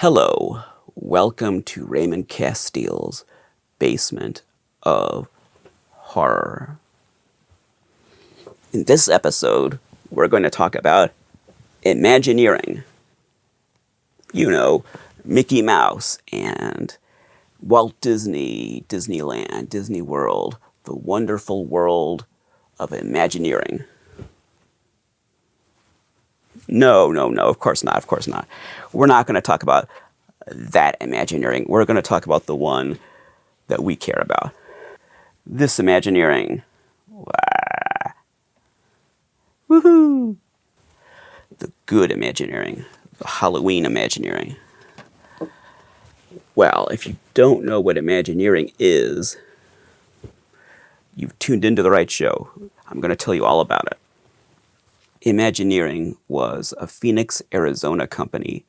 Hello, welcome to Raymond Castile's Basement of Horror. In this episode, we're going to talk about Imagineering. You know, Mickey Mouse and Walt Disney, Disneyland, Disney World, the wonderful world of Imagineering. No, of course not. We're not going to talk about that Imagineering. We're going to talk about the one that we care about. This Imagineering. Woohoo! The good Imagineering. The Halloween Imagineering. Well, if you don't know what Imagineering is, you've tuned into the right show. I'm going to tell you all about it. Imagineering was a Phoenix, Arizona company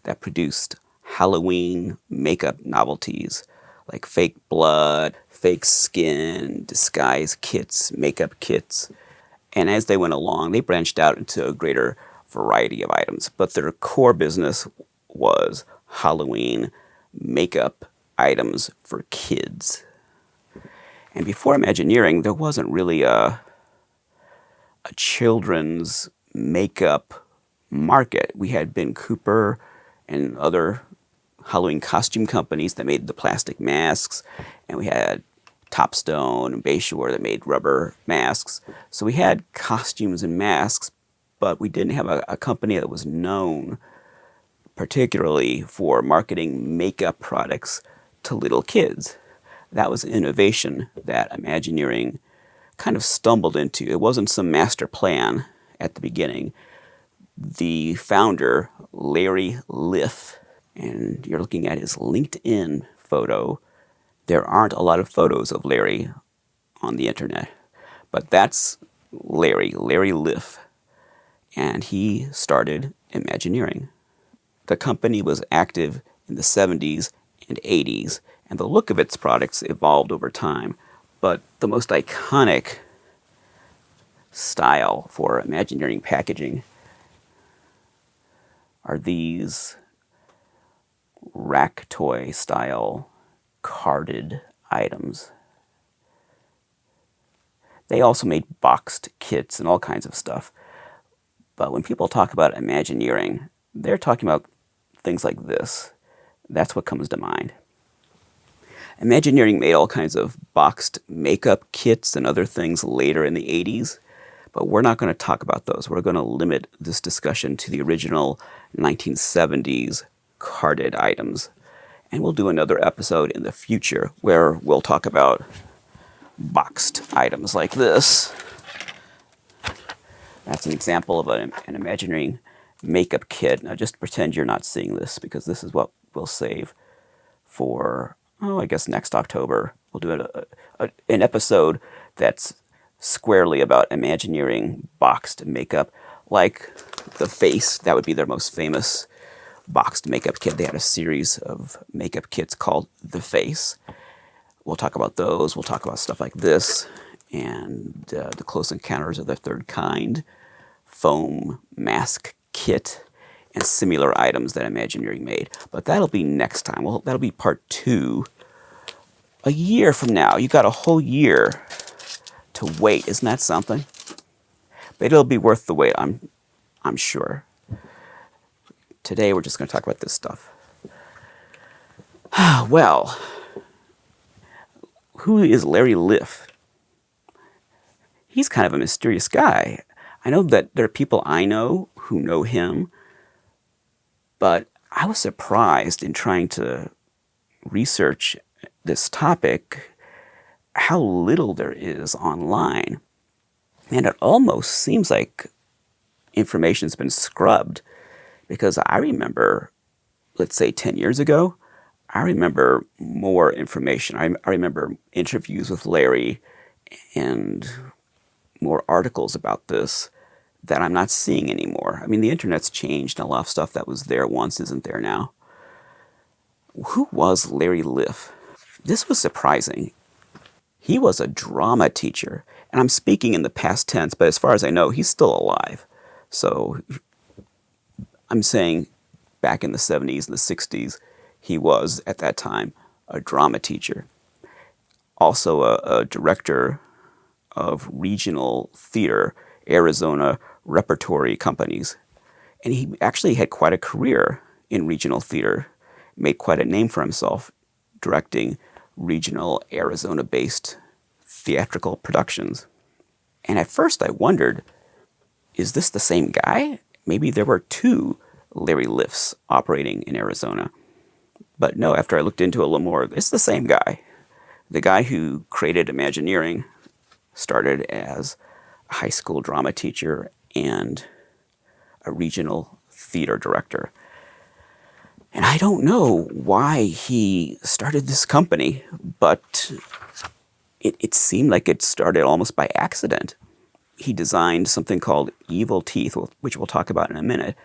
that produced Halloween makeup novelties like fake blood, fake skin, disguise kits, makeup kits. And as they went along, they branched out into a greater variety of items. But their core business was Halloween makeup items for kids. And before Imagineering, there wasn't really a children's makeup market. We had Ben Cooper and other Halloween costume companies that made the plastic masks, and we had Topstone and Bayshore that made rubber masks. So we had costumes and masks, but we didn't have a company that was known particularly for marketing makeup products to little kids. That was an innovation that Imagineering kind of stumbled into. It wasn't some master plan at the beginning. The founder, Larry Liff, and you're looking at his LinkedIn photo. There aren't a lot of photos of Larry on the internet, but that's Larry Liff, and he started Imagineering. The company was active in the 70s and 80s, and the look of its products evolved over time. But the most iconic style for Imagineering packaging are these rack toy style carded items. They also made boxed kits and all kinds of stuff. But when people talk about Imagineering, they're talking about things like this. That's what comes to mind. Imagineering made all kinds of boxed makeup kits and other things later in the 80s, but we're not going to talk about those. We're going to limit this discussion to the original 1970s carded items. And we'll do another episode in the future where we'll talk about boxed items like this. That's an example of an Imagineering makeup kit. Now just pretend you're not seeing this, because this is what we'll save for, I guess next October. We'll do an episode that's squarely about Imagineering boxed makeup, like The Face. That would be their most famous boxed makeup kit. They had a series of makeup kits called The Face. We'll talk about those. We'll talk about stuff like this, and the Close Encounters of the Third Kind foam mask kit, and similar items that Imagineering made. But that'll be next time. Well, that'll be part 2. A year from now. You got a whole year to wait. Isn't that something? But it'll be worth the wait, I'm sure. Today we're just going to talk about this stuff. Well, who is Larry Liff? He's kind of a mysterious guy. I know that there are people I know who know him, but I was surprised in trying to research this topic how little there is online. And it almost seems like information's been scrubbed, because I remember, let's say 10 years ago, I remember more information. I remember interviews with Larry and more articles about this that I'm not seeing anymore. I mean, the internet's changed, and a lot of stuff that was there once isn't there now. Who was Larry Liff? This was surprising. He was a drama teacher, and I'm speaking in the past tense, but as far as I know, he's still alive. So I'm saying back in the 70s and the 60s, he was, at that time, a drama teacher. Also a director of regional theater, Arizona repertory companies. And he actually had quite a career in regional theater, made quite a name for himself directing regional Arizona-based theatrical productions. And at first I wondered, is this the same guy? Maybe there were two Larry Liffs operating in Arizona. But no, after I looked into it a little more, it's the same guy. The guy who created Imagineering started as a high school drama teacher and a regional theater director. And I don't know why he started this company, but it seemed like it started almost by accident. He designed something called Evil Teeth, which we'll talk about in a minute.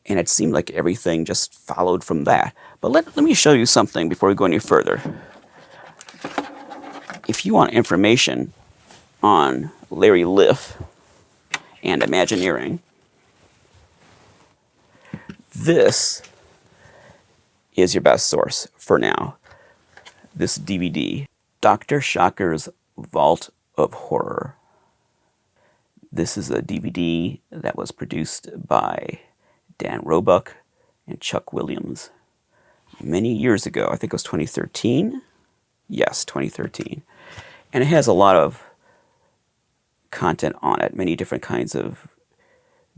And it seemed like everything just followed from that. But let me show you something before we go any further. If you want information on Larry Liff and Imagineering, this is your best source for now. This DVD, Dr. Shocker's Vault of Horror. This is a DVD that was produced by Dan Roebuck and Chuck Williams many years ago. I think it was 2013. Yes, 2013. And it has a lot of content on it, many different kinds of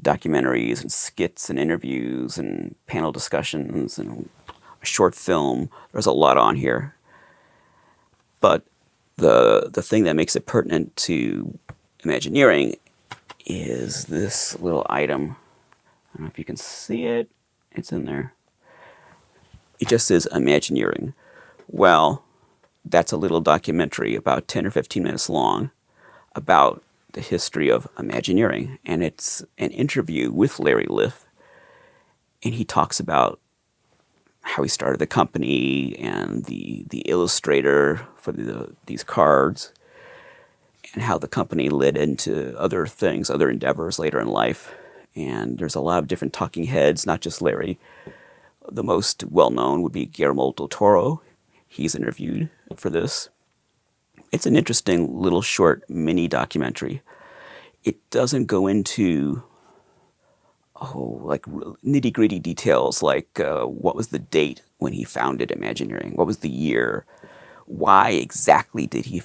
documentaries and skits and interviews and panel discussions and a short film. There's a lot on here. But the thing that makes it pertinent to Imagineering is this little item. I don't know if you can see it. It's in there. It just says Imagineering. Well, that's a little documentary about 10 or 15 minutes long about the history of Imagineering. And it's an interview with Larry Liff. And he talks about how he started the company and the illustrator for these cards, and how the company led into other things, other endeavors later in life. And there's a lot of different talking heads, not just Larry. The most well-known would be Guillermo del Toro. He's interviewed for this. It's an interesting little short mini documentary. It doesn't go into like nitty-gritty details like what was the date when he founded Imagineering? What was the year? Why exactly did he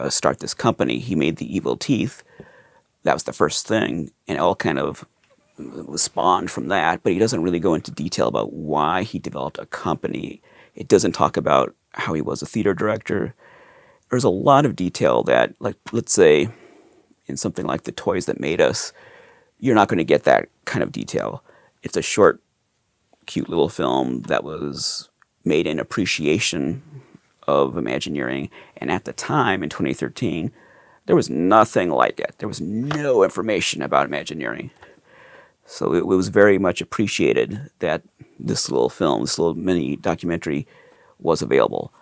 start this company? He made the Evil Teeth. That was the first thing, and it all kind of was spawned from that, but he doesn't really go into detail about why he developed a company. It doesn't talk about how he was a theater director. There's a lot of detail that, like, let's say, in something like The Toys That Made Us, you're not going to get that kind of detail. It's a short, cute little film that was made in appreciation of Imagineering, and at the time, in 2013, there was nothing like it. There was no information about Imagineering. So it was very much appreciated that this little film, this little mini documentary, was available.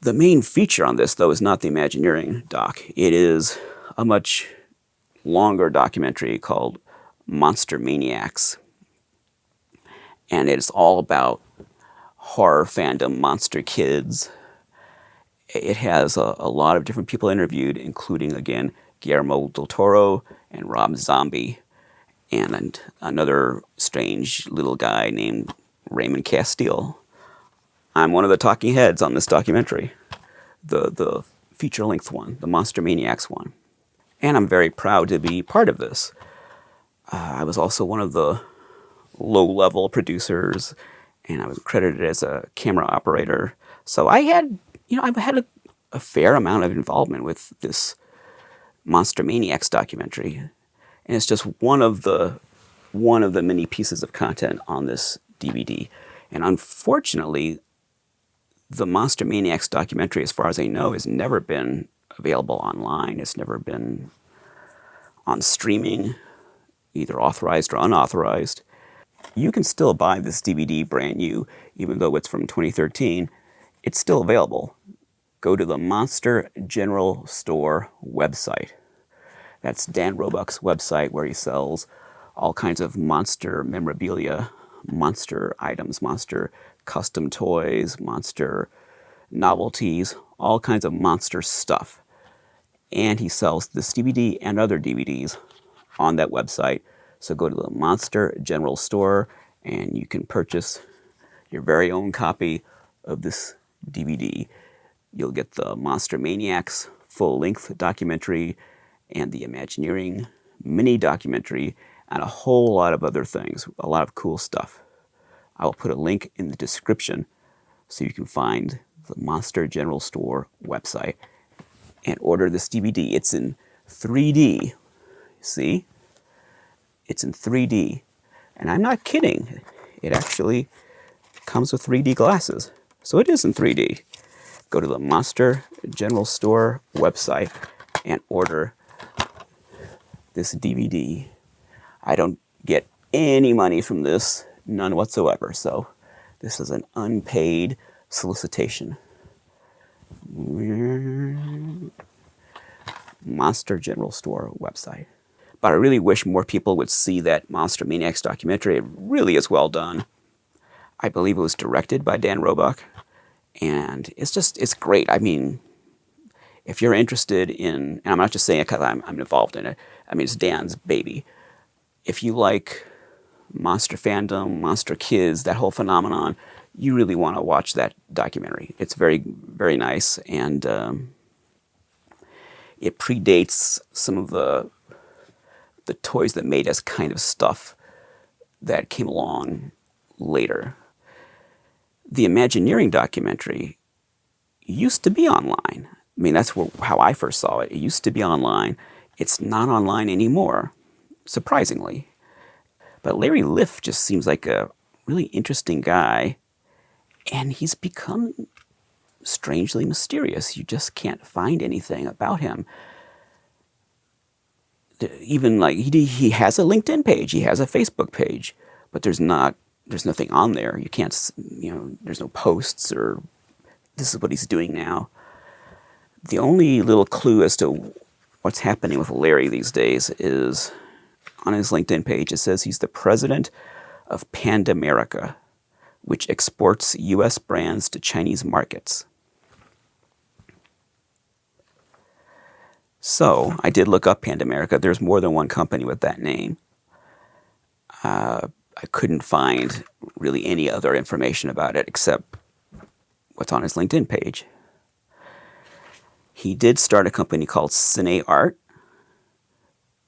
The main feature on this, though, is not the Imagineering doc. It is a much longer documentary called Monster Maniacs. And it's all about horror fandom, monster kids. It has a lot of different people interviewed, including, again, Guillermo del Toro and Rob Zombie, and another strange little guy named Raymond Castile. I'm one of the talking heads on this documentary, the feature-length one, the Monster Maniacs one. And I'm very proud to be part of this. I was also one of the low-level producers, and I was credited as a camera operator. So I've had a fair amount of involvement with this Monster Maniacs documentary. And it's just one of the many pieces of content on this DVD. And unfortunately, the Monster Maniacs documentary, as far as I know, has never been available online. It's never been on streaming, either authorized or unauthorized. You can still buy this DVD brand new, even though it's from 2013. It's still available. Go to the Monster General Store website. That's Dan Roebuck's website, where he sells all kinds of monster memorabilia, monster items, monster custom toys, monster novelties, all kinds of monster stuff. And he sells this DVD and other DVDs on that website. So go to the Monster General Store and you can purchase your very own copy of this DVD. You'll get the Monster Maniacs full-length documentary and the Imagineering mini documentary and a whole lot of other things, a lot of cool stuff. I will put a link in the description so you can find the Monster General Store website and order this DVD. It's in 3D. See? It's in 3D. And I'm not kidding. It actually comes with 3D glasses. So it is in 3D. Go to the Monster General Store website and order this DVD. I don't get any money from this, none whatsoever. So this is an unpaid solicitation. Monster General Store website. But I really wish more people would see that Monster Maniacs documentary. It really is well done. I believe it was directed by Dan Roebuck. And it's great. I mean, if you're interested in, and I'm not just saying it because I'm involved in it. I mean, it's Dan's baby. If you like monster fandom, monster kids, that whole phenomenon, you really want to watch that documentary. It's very, very nice. And it predates some of the toys that made us kind of stuff that came along later. The Imagineering documentary used to be online. I mean, that's how I first saw it. It used to be online. It's not online anymore, surprisingly. But Larry Liff just seems like a really interesting guy, and he's become strangely mysterious. You just can't find anything about him. Even like he has a LinkedIn page, he has a Facebook page, but there's nothing on there. You can't, there's no posts or this is what he's doing now. The only little clue as to what's happening with Larry these days is on his LinkedIn page. It says he's the president of Pandamerica, which exports U.S. brands to Chinese markets. So I did look up Pandamerica. There's more than one company with that name. I couldn't find really any other information about it except what's on his LinkedIn page. He did start a company called Cine Art,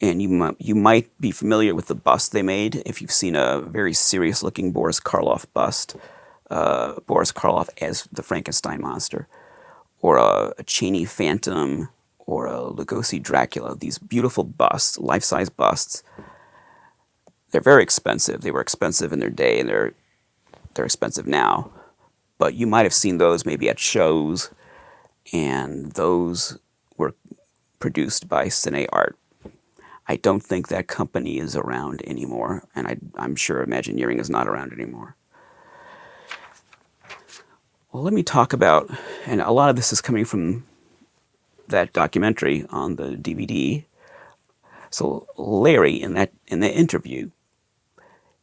and you might be familiar with the bust they made if you've seen a very serious-looking Boris Karloff bust, Boris Karloff as the Frankenstein monster, or a Cheney Phantom, or a Lugosi Dracula. These beautiful busts, life-size busts. They're very expensive. They were expensive in their day, and they're expensive now. But you might have seen those maybe at shows, and those were produced by Cine Art. I don't think that company is around anymore, and I'm sure Imagineering is not around anymore. Well, let me talk about, and a lot of this is coming from that documentary on the DVD. So Larry, in the interview,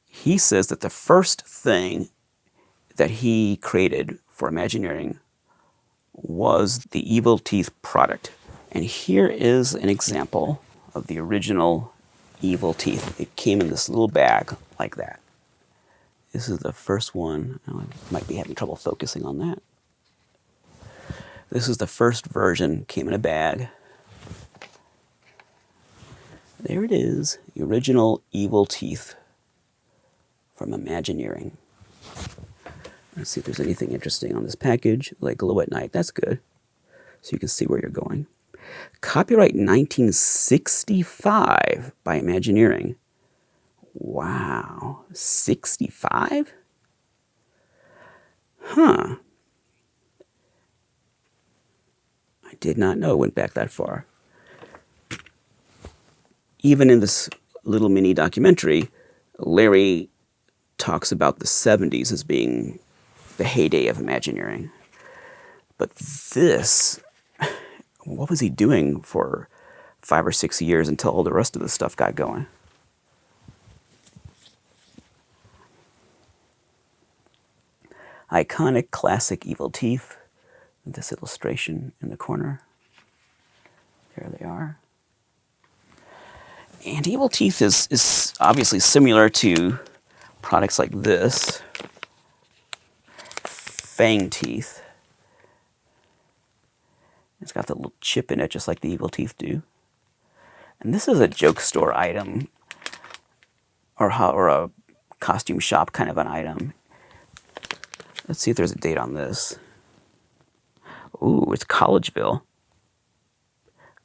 he says that the first thing that he created for Imagineering was the Evil Teeth product. And here is an example of the original Evil Teeth. It came in this little bag like that. This is the first one. I might be having trouble focusing on that. This is the first version, came in a bag. There it is, the original Evil Teeth from Imagineering. Let's see if there's anything interesting on this package. Like glow at night, that's good. So you can see where you're going. Copyright 1965 by Imagineering. Wow, 65? Huh. I did not know it went back that far. Even in this little mini documentary, Larry talks about the 70s as being the heyday of Imagineering. But this, what was he doing for 5 or 6 years until all the rest of the stuff got going? iconic classic evil teeth. This illustration in the corner. There they are. And evil teeth is obviously similar to products like this. Fang teeth. It's got the little chip in it just like the evil teeth do. And this is a joke store item or a costume shop kind of an item. Let's see if there's a date on this. Ooh, it's Collegeville.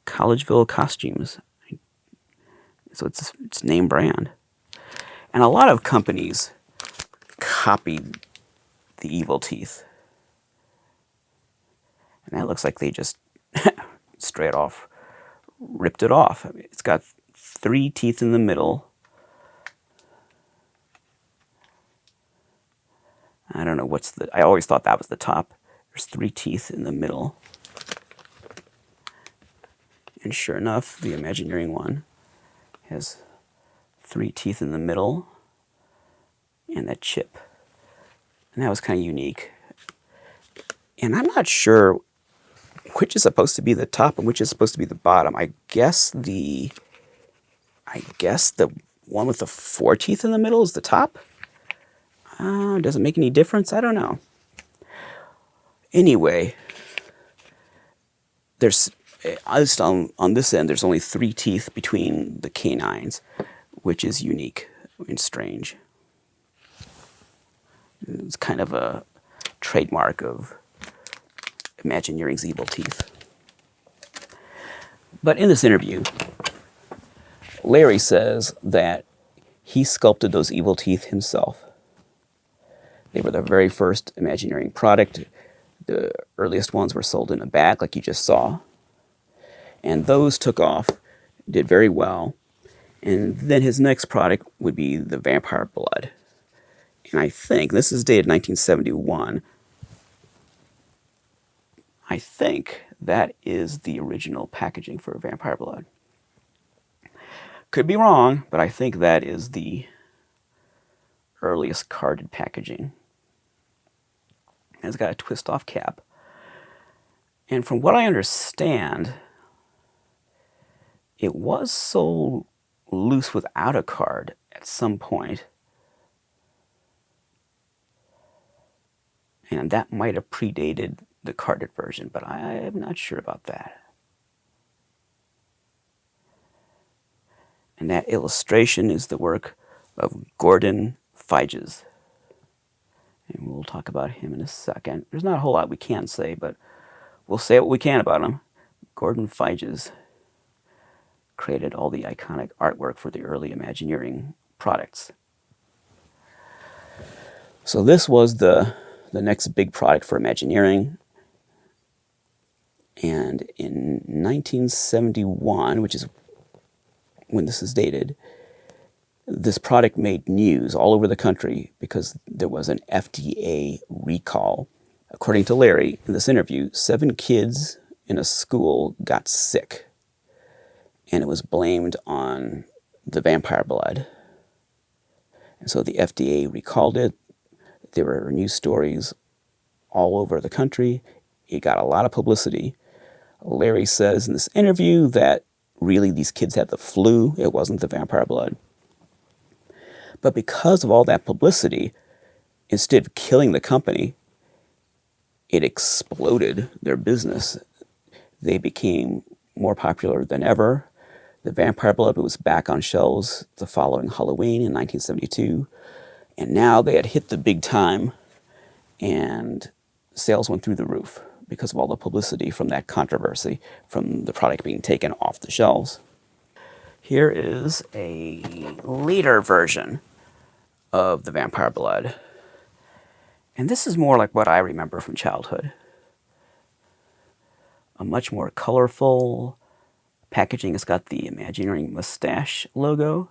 Collegeville costumes. So it's name brand. And a lot of companies copied the evil teeth. And that looks like they just straight off ripped it off. I mean, it's got 3 teeth in the middle. I don't know what's the... I always thought that was the top. There's 3 teeth in the middle. And sure enough, the Imagineering one has 3 teeth in the middle and that chip. And that was kind of unique. And I'm not sure which is supposed to be the top and which is supposed to be the bottom. I guess the one with the 4 teeth in the middle is the top. Does it make any difference? I don't know. Anyway, there's just on this end, there's only 3 teeth between the canines, which is unique and strange. It's kind of a trademark of Imagineering's evil teeth. But in this interview, Larry says that he sculpted those evil teeth himself. They were the very first Imagineering product. The earliest ones were sold in a bag, like you just saw. And those took off, did very well. And then his next product would be the Vampire Blood. And I think, this is dated 1971, I think that is the original packaging for Vampire Blood. Could be wrong, but I think that is the earliest carded packaging. And it's got a twist-off cap. And from what I understand, it was sold loose without a card at some point. And that might have predated the carded version, but I am not sure about that. And that illustration is the work of Gordon Figes. And we'll talk about him in a second. There's not a whole lot we can say, but we'll say what we can about him. Gordon Figes created all the iconic artwork for the early Imagineering products. So this was the next big product for Imagineering. And in 1971, which is when this is dated, this product made news all over the country because there was an FDA recall. According to Larry, in this interview, 7 kids in a school got sick. And it was blamed on the Vampire Blood. And so the FDA recalled it. There were news stories all over the country. It got a lot of publicity. Larry says in this interview that really these kids had the flu. It wasn't the Vampire Blood. But because of all that publicity, instead of killing the company, it exploded their business. They became more popular than ever. The Vampire Blood was back on shelves the following Halloween in 1972. And now they had hit the big time, and sales went through the roof because of all the publicity from that controversy, from the product being taken off the shelves. Here is a later version of the Vampire Blood. And this is more like what I remember from childhood. A much more colorful packaging. It's got the Imagineering mustache logo.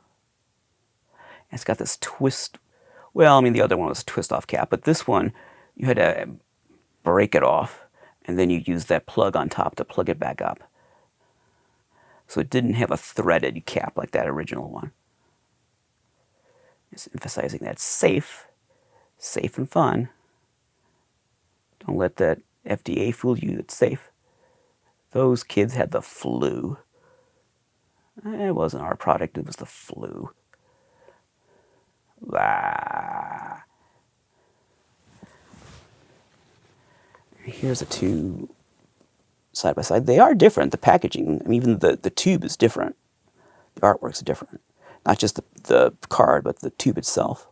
It's got this twist. Well, I mean, the other one was a twist-off cap, but this one, you had to break it off, and then you use that plug on top to plug it back up. So it didn't have a threaded cap like that original one. It's emphasizing that safe and fun. Don't let that FDA fool you. It's safe. Those kids had the flu. It wasn't our product. It was the flu. Ah. Here's the two side by side. They are different. The packaging, I mean, even the tube is different. The artwork's different. Not just the card, but the tube itself.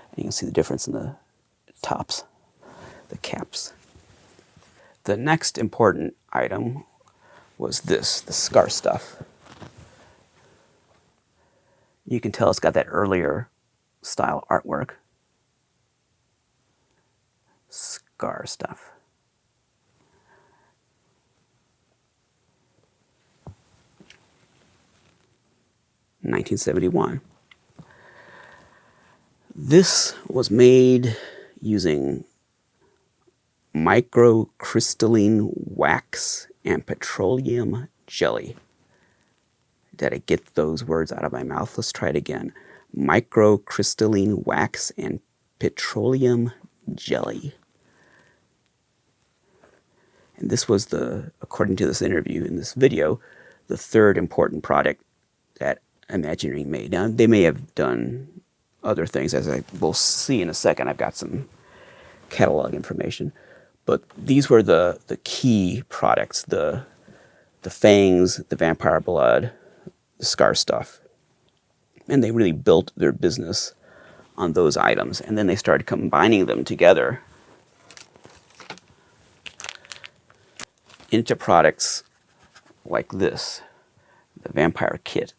And you can see the difference in the tops, the caps. The next important item was this, the scar stuff. You can tell it's got that earlier style artwork. Scar stuff. (1971). This was made using microcrystalline wax and petroleum jelly. Did I get those words out of my mouth? Let's try it again. Microcrystalline wax and petroleum jelly. And this was according to this interview in this video, the third important product that Imagineering made. Now, they may have done other things, as I will see in a second. I've got some catalog information. But these were the key products, the fangs, the vampire blood, the scar stuff. And they really built their business on those items. And then they started combining them together into products like this, the vampire kit.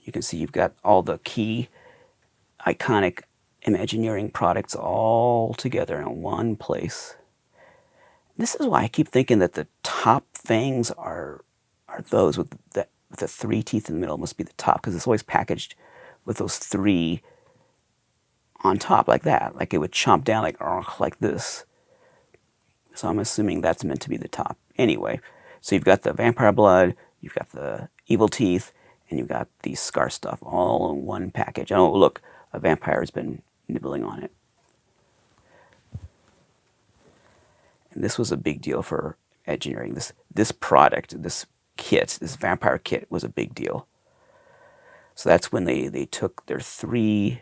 You can see you've got all the key iconic Imagineering products all together in one place. This is why I keep thinking that the top fangs are those with the 3 teeth in the middle must be the top, because it's always packaged with those 3 on top like that, like it would chomp down like this. So I'm assuming that's meant to be the top. Anyway, so you've got the vampire blood, you've got the evil teeth, and you've got the scar stuff all in one package. Oh, look, a vampire has been nibbling on it. And this was a big deal for Imagineering. This product, this kit, this vampire kit was a big deal. So that's when they took their 3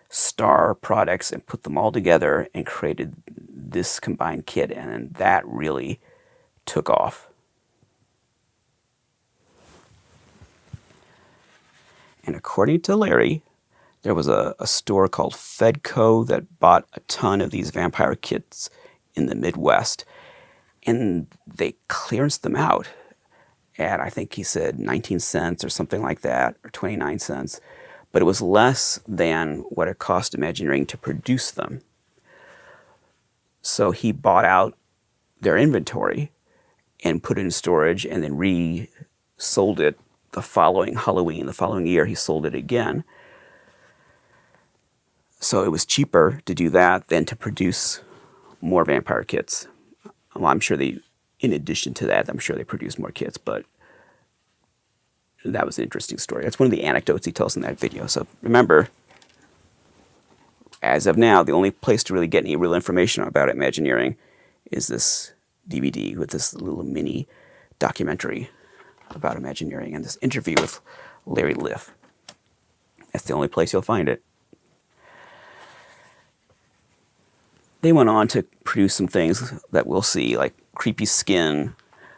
star products and put them all together and created this combined kit, and then that really took off. And according to Larry, there was a store called Fedco that bought a ton of these vampire kits in the Midwest, and they clearanced them out at, I think he said 19 cents or something like that, or 29 cents. But it was less than what it cost Imagineering to produce them. So he bought out their inventory and put it in storage and then resold it the following Halloween. The following year, he sold it again. So it was cheaper to do that than to produce more vampire kits. Well, I'm sure in addition to that, I'm sure they produced more kits, but that was an interesting story. That's one of the anecdotes he tells in that video. So remember, as of now, the only place to really get any real information about Imagineering is this DVD with this little mini documentary about Imagineering and this interview with Larry Liff. That's the only place you'll find it. They went on to produce some things that we'll see, like Creepy Skin,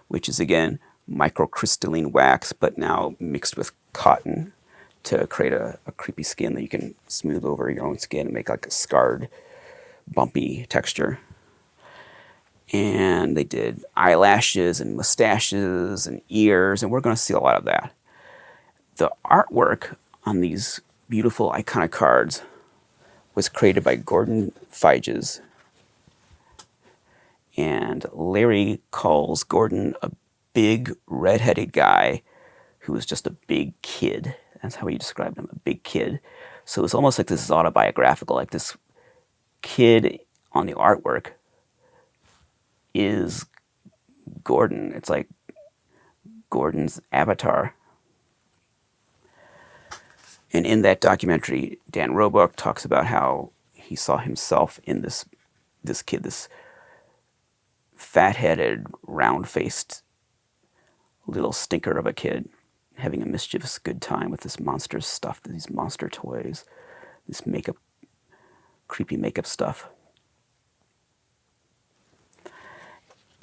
which is, again, microcrystalline wax, but now mixed with cotton to create a creepy skin that you can smooth over your own skin and make like a scarred, bumpy texture. And they did eyelashes and mustaches and ears, and we're going to see a lot of that. The artwork on these beautiful iconic cards was created by Gordon Figes. And Larry calls Gordon a big red-headed guy who was just a big kid. That's how he described him, a big kid. So it's almost like this is autobiographical, like this kid on the artwork is Gordon. It's like Gordon's avatar. And in that documentary, Dan Roebuck talks about how he saw himself in this this kid, this fat-headed, round-faced little stinker of a kid, having a mischievous good time with this monster stuff, these monster toys, this makeup, creepy makeup stuff.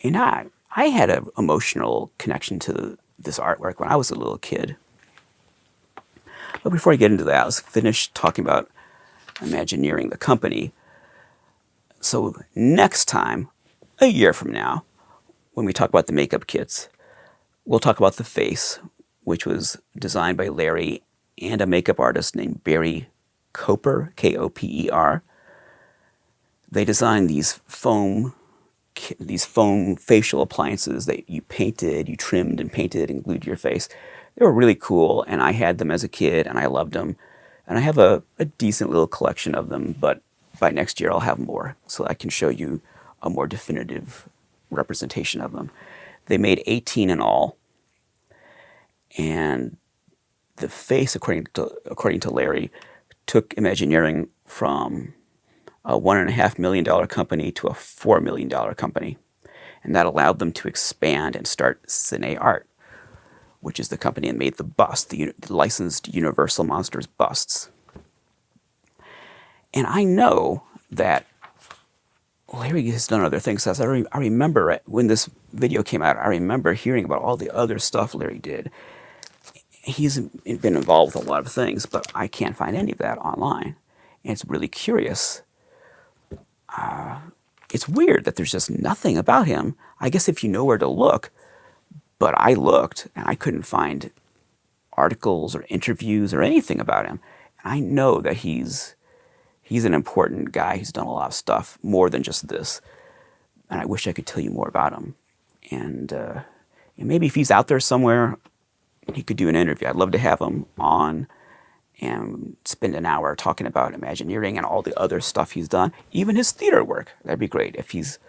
And I had an emotional connection to this artwork when I was a little kid. But before I get into that, let's finish talking about Imagineering, the company. So next time, a year from now, when we talk about the makeup kits, we'll talk about the face, which was designed by Larry and a makeup artist named Barry Koper, Koper. They designed these foam facial appliances that you painted, you trimmed and painted and glued to your face. They were really cool, and I had them as a kid, and I loved them. And I have a decent little collection of them, but by next year I'll have more, so I can show you a more definitive representation of them. They made 18 in all, and the face, according to Larry, took Imagineering from a $1.5 million company to a $4 million company. And that allowed them to expand and start Cine Art, which is the company that made the bust, the licensed Universal Monsters busts. And I know that Larry has done other things. I remember when this video came out, I remember hearing about all the other stuff Larry did. He's been involved with a lot of things, but I can't find any of that online. And it's really curious. It's weird that there's just nothing about him. I guess if you know where to look, but I looked and I couldn't find articles or interviews or anything about him. And I know that he's an important guy. He's done a lot of stuff, more than just this. And I wish I could tell you more about him. And maybe if he's out there somewhere, he could do an interview. I'd love to have him on and spend an hour talking about Imagineering and all the other stuff he's done, even his theater work. That'd be great. If he's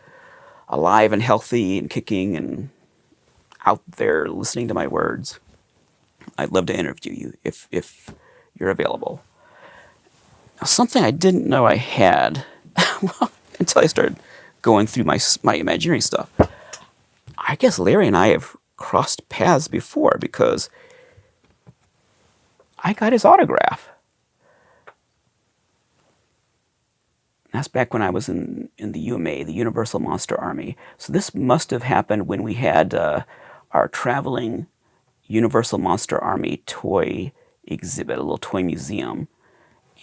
alive and healthy and kicking and out there listening to my words, I'd love to interview you if you're available. Now, something I didn't know I had until I started going through my Imagineering stuff. I guess Larry and I have crossed paths before, because I got his autograph. That's back when I was in the UMA, the Universal Monster Army. So this must have happened when we had our traveling Universal Monster Army toy exhibit, a little toy museum.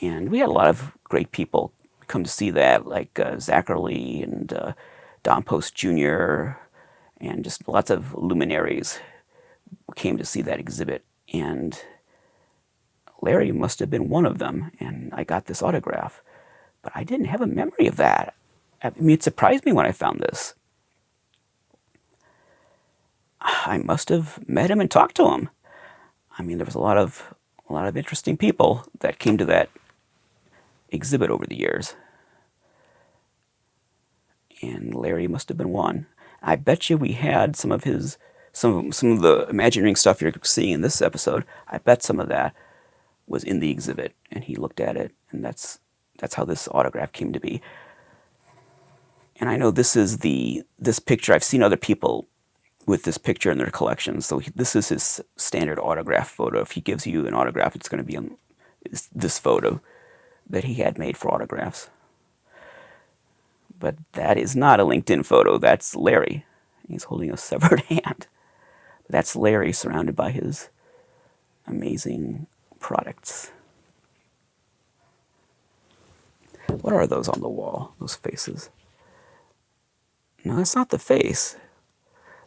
And we had a lot of great people come to see that, like Zachary and Don Post Jr., and just lots of luminaries came to see that exhibit. And Larry must have been one of them, and I got this autograph. But I didn't have a memory of that. I mean, it surprised me when I found this. I must have met him and talked to him. I mean, there was a lot of interesting people that came to that exhibit over the years. And Larry must have been one. I bet you we had some of the Imagineering stuff you're seeing in this episode. I bet some of that was in the exhibit, and he looked at it, and that's how this autograph came to be. And I know this picture. I've seen other people with this picture in their collection, so this is his standard autograph photo. If he gives you an autograph, it's going to be on this photo that he had made for autographs. But that is not a LinkedIn photo. That's Larry. He's holding a severed hand. That's Larry surrounded by his amazing products. What are those on the wall, those faces? No, that's not the face.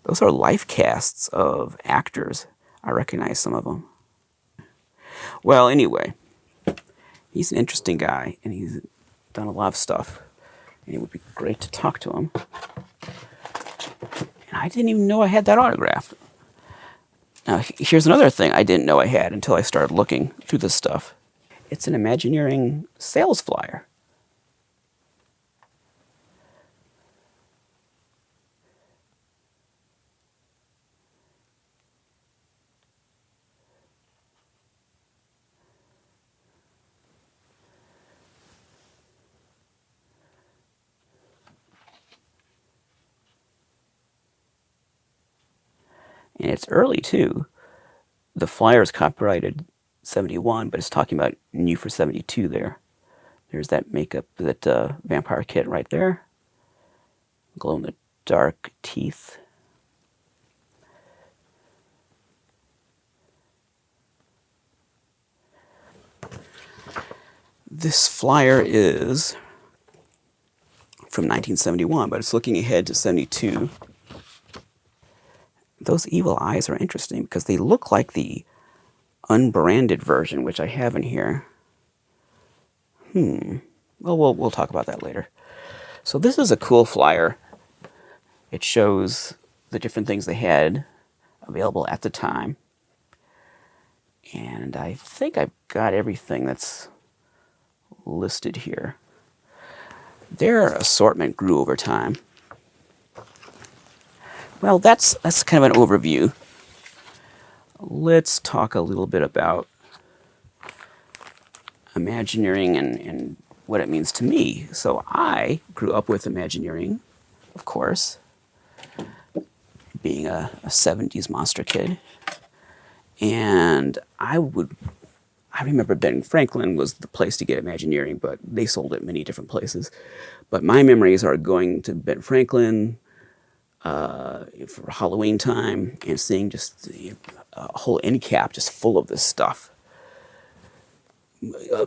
Those are life casts of actors. I recognize some of them. Well, anyway, he's an interesting guy, and he's done a lot of stuff. And it would be great to talk to him. And I didn't even know I had that autograph. Now, here's another thing I didn't know I had until I started looking through this stuff. It's an Imagineering sales flyer. And it's early too. The flyer is copyrighted 71, but it's talking about new for 72 there. There's that makeup, that vampire kit right there. Glow in the dark teeth. This flyer is from 1971, but it's looking ahead to 72. Those evil eyes are interesting because they look like the unbranded version, which I have in here. Well, we'll talk about that later. So this is a cool flyer. It shows the different things they had available at the time. And I think I've got everything that's listed here. Their assortment grew over time. Well, that's kind of an overview. Let's talk a little bit about Imagineering and what it means to me. So I grew up with Imagineering, of course, being a 70s monster kid. And I remember Ben Franklin was the place to get Imagineering, but they sold it many different places. But my memories are going to Ben Franklin for Halloween time and seeing just a whole end cap just full of this stuff.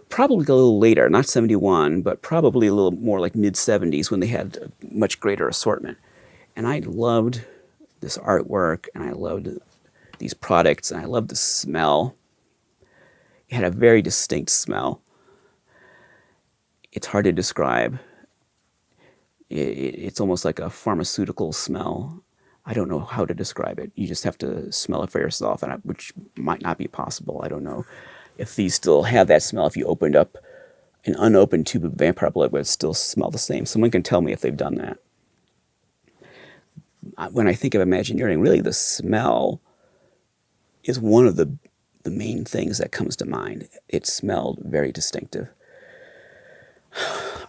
Probably a little later, not 71, but probably a little more like mid-70s when they had a much greater assortment. And I loved this artwork, and I loved these products, and I loved the smell. It had a very distinct smell. It's hard to describe. It's almost like a pharmaceutical smell. I don't know how to describe it. You just have to smell it for yourself, which might not be possible. I don't know if these still have that smell. If you opened up an unopened tube of vampire blood, would it still smell the same? Someone can tell me if they've done that. When I think of Imagineering, really the smell is one of the main things that comes to mind. It smelled very distinctive.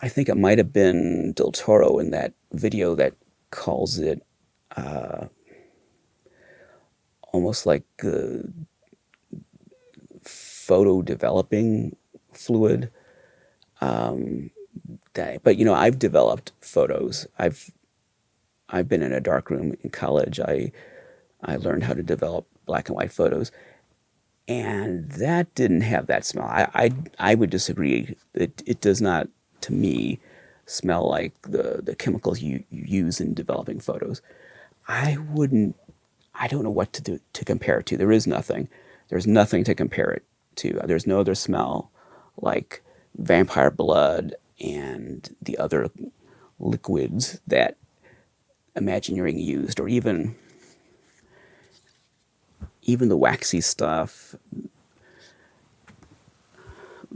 I think it might have been Del Toro in that video that calls it almost like photo developing fluid. But you know, I've developed photos. I've been in a dark room in college. I learned how to develop black and white photos, and that didn't have that smell. I would disagree. It does not, to me, smell like the chemicals you use in developing photos. I don't know what to compare it to. There is nothing. There's nothing to compare it to. There's no other smell like vampire blood and the other liquids that Imagineering used, or even the waxy stuff,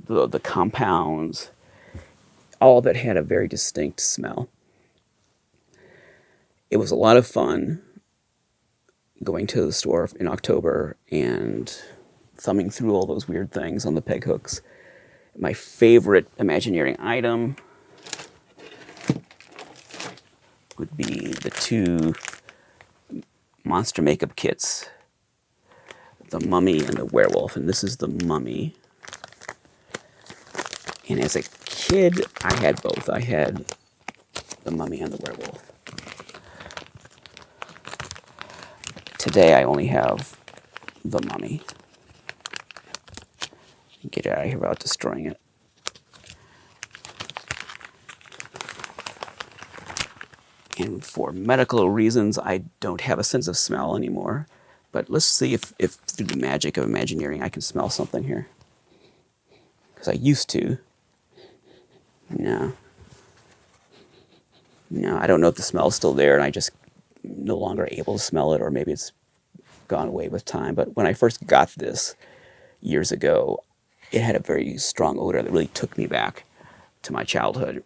the compounds. All of it had a very distinct smell. It was a lot of fun going to the store in October and thumbing through all those weird things on the peg hooks. My favorite Imagineering item would be the two monster makeup kits, the mummy and the werewolf. And this is the mummy. And as a kid, I had both. I had the mummy and the werewolf. Today, I only have the mummy. Get it out of here without destroying it. And for medical reasons, I don't have a sense of smell anymore. But let's see if through the magic of Imagineering, I can smell something here. Because I used to. No, I don't know if the smell is still there and I just no longer able to smell it, or maybe it's gone away with time. But when I first got this years ago, it had a very strong odor that really took me back to my childhood.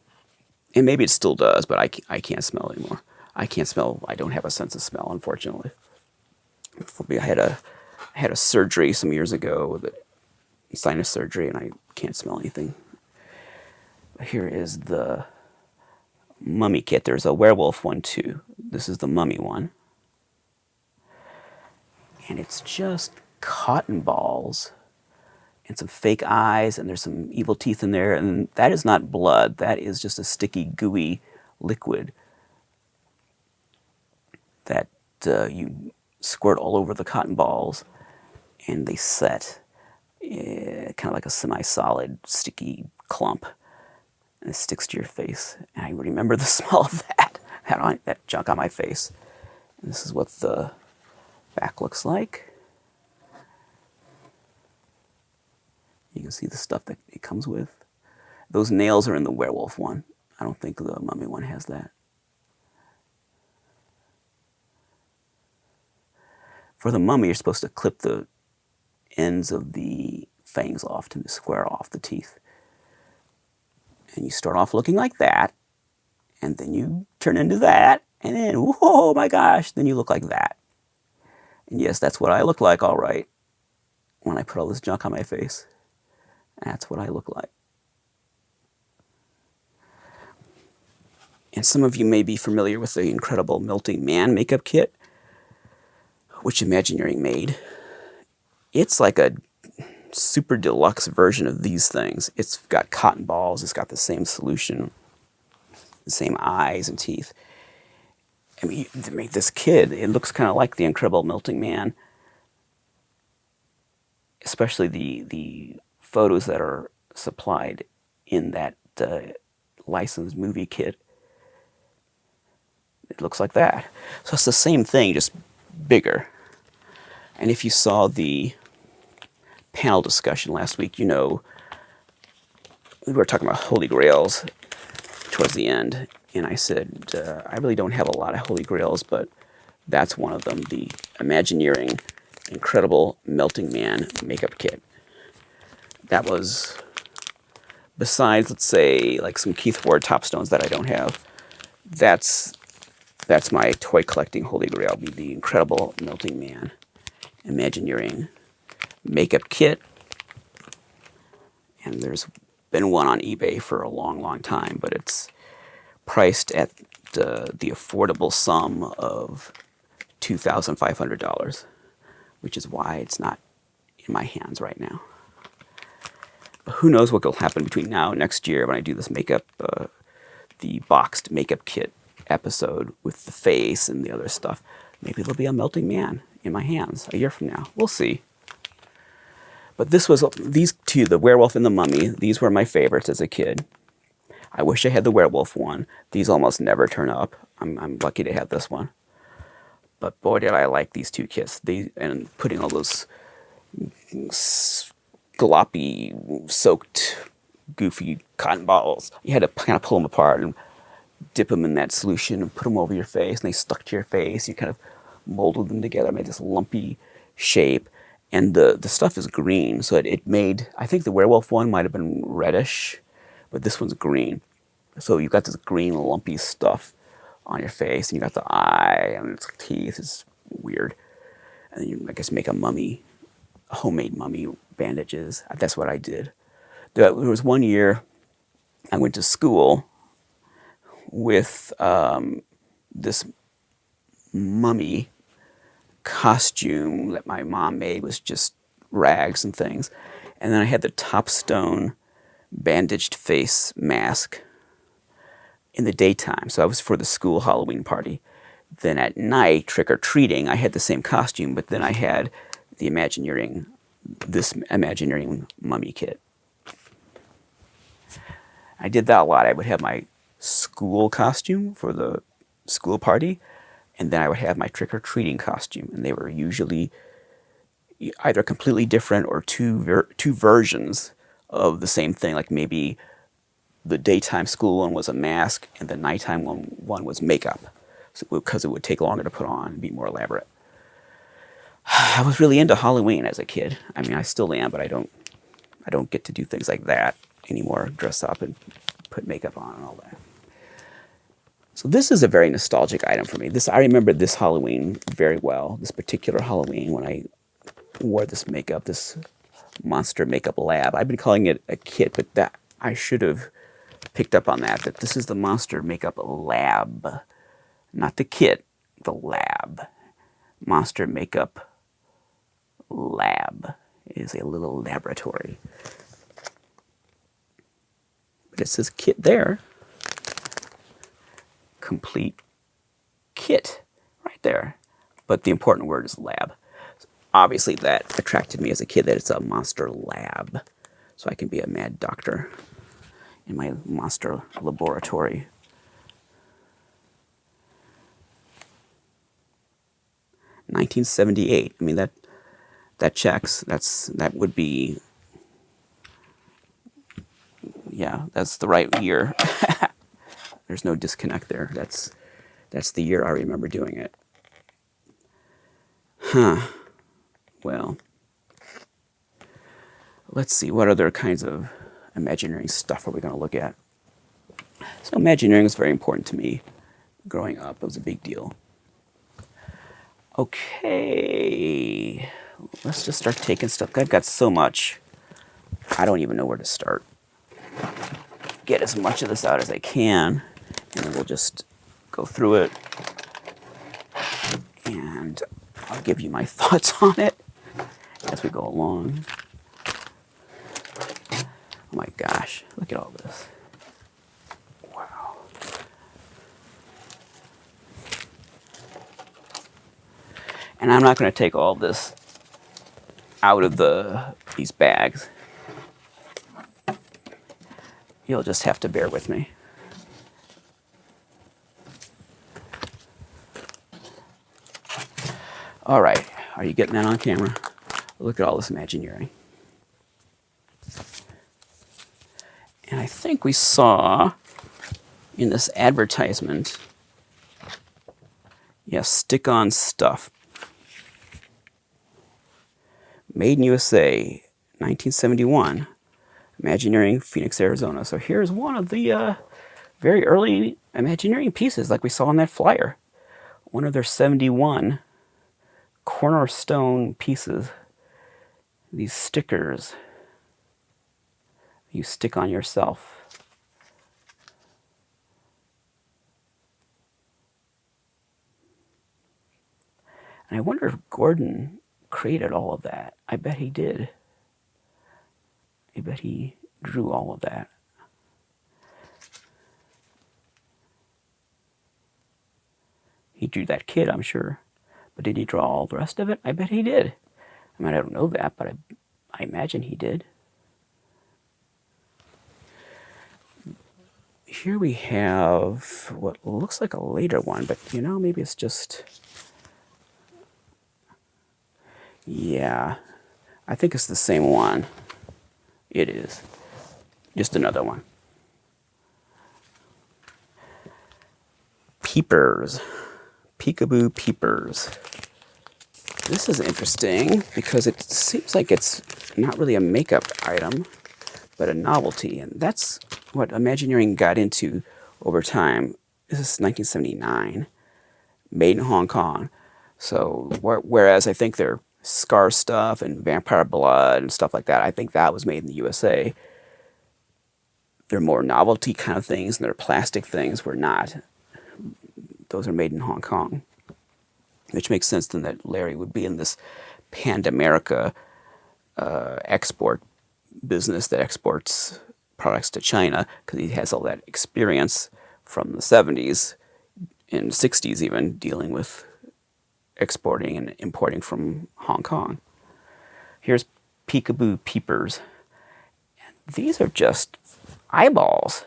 And maybe it still does, but I can't smell anymore. I can't smell. I don't have a sense of smell, unfortunately. For me, I had a surgery some years ago, sinus surgery, and I can't smell anything. Here is the mummy kit. There's a werewolf one too. This is the mummy one. and it's just cotton balls and some fake eyes, and there's some evil teeth in there, and that is not blood. That is just a sticky, gooey liquid that you squirt all over the cotton balls, and they set kind of like a semi-solid, sticky clump, and it sticks to your face. And I remember the smell of that junk on my face. And this is what the back looks like. You can see the stuff that it comes with. Those nails are in the werewolf one. I don't think the mummy one has that. For the mummy, you're supposed to clip the ends of the fangs off to square off the teeth. And you start off looking like that, and then you turn into that, and then, oh my gosh, then you look like that. And yes, that's what I look like, all right, when I put all this junk on my face. That's what I look like. And some of you may be familiar with the incredible Melting Man makeup kit, which Imagineering made. It's like a super deluxe version of these things. It's got cotton balls, it's got the same solution, the same eyes and teeth. I mean, to make this kid, it looks kind of like the incredible Melting Man, especially the photos that are supplied in that licensed movie kit. It looks like that. So it's the same thing, just bigger. And if you saw the panel discussion last week, you know, we were talking about Holy Grails towards the end, and I said, I really don't have a lot of Holy Grails, but that's one of them, the Imagineering Incredible Melting Man makeup kit. That was, besides, let's say, like some Keith Ward Topstones that I don't have, that's my toy collecting Holy Grail, the Incredible Melting Man Imagineering makeup kit. And there's been one on eBay for a long, long time, but it's priced at the affordable sum of $2,500, which is why it's not in my hands right now. But who knows what will happen between now and next year when I do this makeup, the boxed makeup kit episode with the face and the other stuff. Maybe there'll be a Melting Man in my hands a year from now. We'll see. But these two, the werewolf and the mummy, these were my favorites as a kid. I wish I had the werewolf one. These almost never turn up. I'm lucky to have this one. But boy, did I like these two kits. And putting all those gloppy, soaked, goofy cotton balls. You had to kind of pull them apart and dip them in that solution and put them over your face, and they stuck to your face. You kind of molded them together, made this lumpy shape. And the stuff is green, so it made, I think the werewolf one might have been reddish, but this one's green. So you've got this green lumpy stuff on your face, and you got the eye and its teeth. It's weird. And then you, I guess, make a mummy, a homemade mummy bandages. That's what I did. There was one year I went to school with this mummy costume that my mom made, was just rags and things. And then I had the Topstone bandaged face mask in the daytime. So I was for the school Halloween party. Then at night, trick-or-treating, I had the same costume, but then I had the Imagineering mummy kit. I did that a lot. I would have my school costume for the school party, and then I would have my trick-or-treating costume, and they were usually either completely different or two versions of the same thing. Like maybe the daytime school one was a mask, and the nighttime one was makeup, because it would take longer to put on and be more elaborate. I was really into Halloween as a kid. I mean, I still am, but I don't get to do things like that anymore, dress up and put makeup on and all that. So this is a very nostalgic item for me. I remember this Halloween very well, this particular Halloween when I wore this makeup, this monster makeup lab. I've been calling it a kit, but that I should have picked up on that this is the monster makeup lab. Not the kit, the lab. Monster makeup lab. It is a little laboratory. But it says kit there. Complete kit right there. But the important word is lab. Obviously that attracted me as a kid, that it's a monster lab. So I can be a mad doctor in my monster laboratory. $1978. I mean, that checks. That would be, yeah, that's the right year. There's no disconnect there. That's the year I remember doing it. Huh. Well, let's see, what other kinds of Imagineering stuff are we going to look at? So Imagineering was very important to me growing up. It was a big deal. Okay, let's just start taking stuff. I've got so much, I don't even know where to start. Get as much of this out as I can, and then we'll just go through it, and I'll give you my thoughts on it as we go along. Oh my gosh, look at all this. Wow. And I'm not going to take all this out of these bags. You'll just have to bear with me. All right, are you getting that on camera? Look at all this Imagineering. And I think we saw in this advertisement, yes, stick-on Stuf. Made in USA, 1971, Imagineering, Phoenix, Arizona. So here's one of the very early Imagineering pieces, like we saw on that flyer. One of their 71 cornerstone pieces. These stickers you stick on yourself. And I wonder if Gordon created all of that. I bet he did. I bet he drew all of that. He drew that kid, I'm sure. But did he draw all the rest of it? I bet he did. I mean, I don't know that, but I imagine he did. Here we have what looks like a later one, but you know, maybe it's just... Yeah, I think it's the same one. It is. Just another one. Peepers. Peekaboo peepers. This is interesting because it seems like it's not really a makeup item, but a novelty. And that's what Imagineering got into over time. This is 1979, made in Hong Kong. So whereas I think their Scar stuff and Vampire Blood and stuff like that, I think that was made in the USA. They're more novelty kind of things, and their plastic things were not. Those are made in Hong Kong. Which makes sense then that Larry would be in this Pan-America export business that exports products to China, because he has all that experience from the 70s and 60s even, dealing with exporting and importing from Hong Kong. Here's Peekaboo Peepers. These are just eyeballs.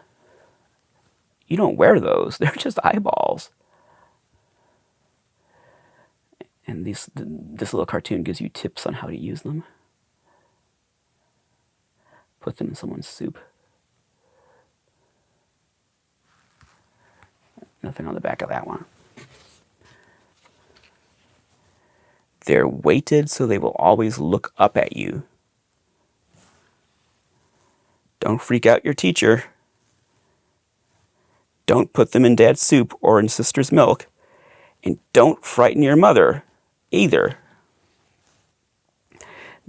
You don't wear those. They're just eyeballs. And this little cartoon gives you tips on how to use them. Put them in someone's soup. Nothing on the back of that one. They're weighted so they will always look up at you. Don't freak out your teacher. Don't put them in dad's soup or in sister's milk. And don't frighten your mother either.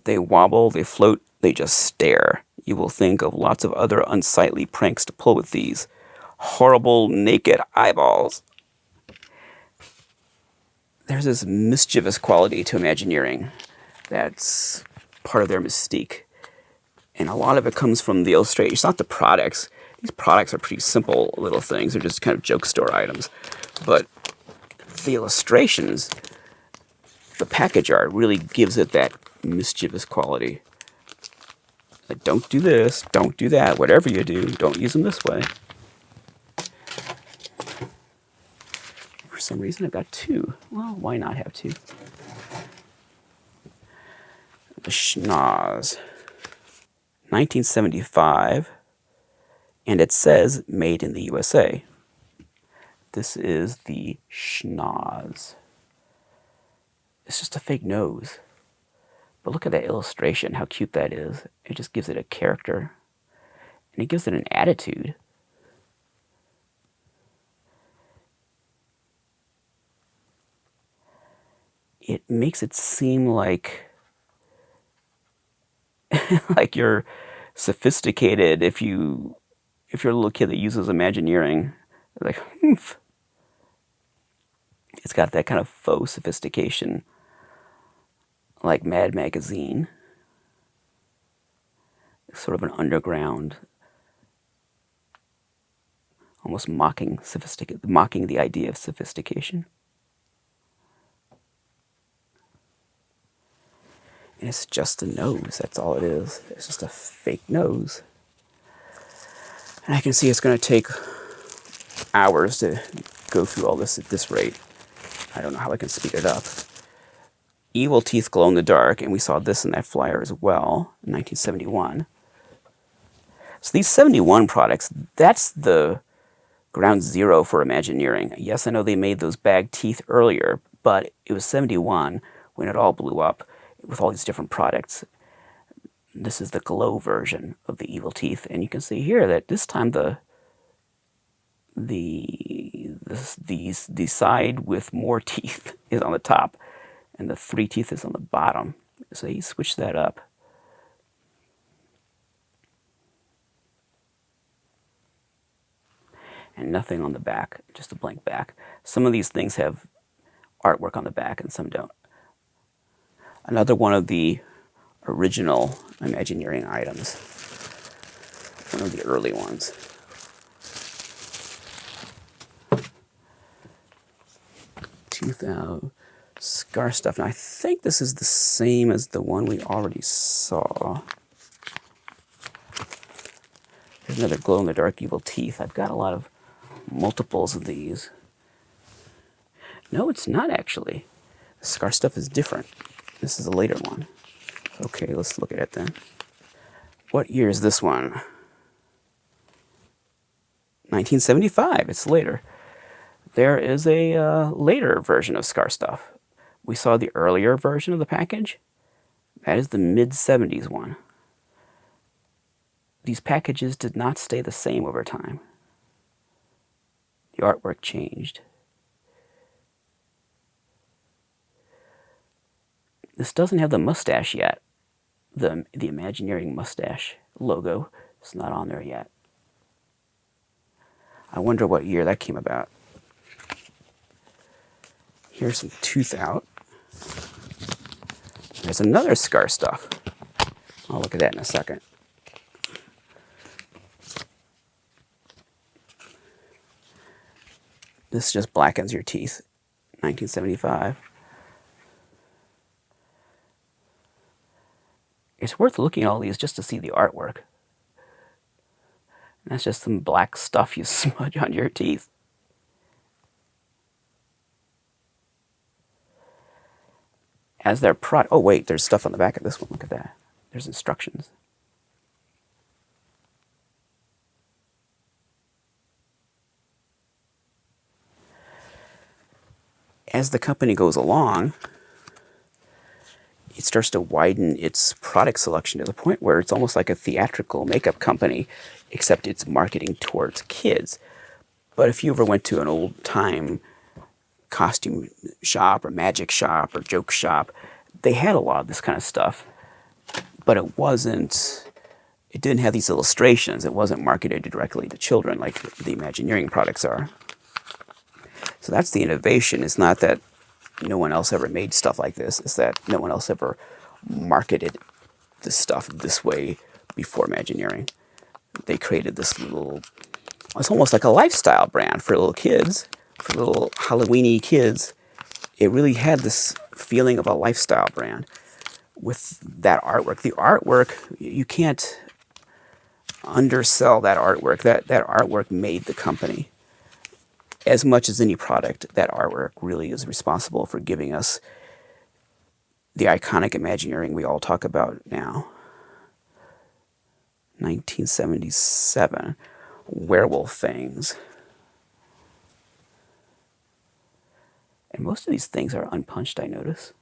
They wobble, they float, they just stare. You will think of lots of other unsightly pranks to pull with these horrible naked eyeballs. There's this mischievous quality to Imagineering That's part of their mystique. And a lot of it comes from the illustration. It's not the products. These products are pretty simple little things. They're just kind of joke store items. But the illustrations, the package art really gives it that mischievous quality. Like, don't do this, don't do that, whatever you do, don't use them this way. For some reason, I've got two. Well, why not have two? The schnoz. 1975, and it says made in the USA. This is the schnoz. It's just a fake nose. But look at that illustration, how cute that is. It just gives it a character, and it gives it an attitude. It makes it seem like like you're sophisticated if you're a little kid that uses Imagineering. Like, oomph. It's got that kind of faux sophistication, like Mad Magazine. It's sort of an underground, almost mocking the idea of sophistication. And it's just a nose, that's all it is. It's just a fake nose. And I can see it's going to take hours to go through all this at this rate. I don't know how I can speed it up. Evil teeth glow in the dark, and we saw this in that flyer as well, in 1971. So these 71 products, that's the ground zero for Imagineering. Yes, I know they made those bag teeth earlier, but it was 71 when it all blew up with all these different products. This is the glow version of the evil teeth, and you can see here that this time the side with more teeth is on the top, and the 3 teeth is on the bottom. So he switched that up. And nothing on the back, just a blank back. Some of these things have artwork on the back, and some don't. Another one of the original Imagineering items. One of the early ones. Scar Stuff. Now I think this is the same as the one we already saw. There's another glow-in-the-dark evil teeth. I've got a lot of multiples of these. No, it's not actually. The Scar Stuff is different. This is a later one. Okay, let's look at it then. What year is this one? 1975. It's later. There is a later version of Scar Stuff. We saw the earlier version of the package. That is the mid-70s one. These packages did not stay the same over time. The artwork changed. This doesn't have the mustache yet. The Imagineering mustache logo is not on there yet. I wonder what year that came about. Here's some tooth out. There's another Scar Stuff. I'll look at that in a second. This just blackens your teeth. 1975. It's worth looking at all these just to see the artwork. And that's just some black stuff you smudge on your teeth. As their oh wait, there's stuff on the back of this one. Look at that. There's instructions. As the company goes along, it starts to widen its product selection to the point where it's almost like a theatrical makeup company, except it's marketing towards kids. But if you ever went to an old-time costume shop or magic shop or joke shop, they had a lot of this kind of stuff, but it didn't have these illustrations. It wasn't marketed directly to children like the Imagineering products are. So that's the innovation. It's not that no one else ever made stuff like this. It's that no one else ever marketed the stuff this way before Imagineering. They created this little, it's almost like a lifestyle brand for little kids, for little Halloween-y kids. It really had this feeling of a lifestyle brand with that artwork. The artwork, you can't undersell that artwork. That artwork made the company. As much as any product, that artwork really is responsible for giving us the iconic Imagineering we all talk about now. 1977, werewolf things. And most of these things are unpunched, I notice.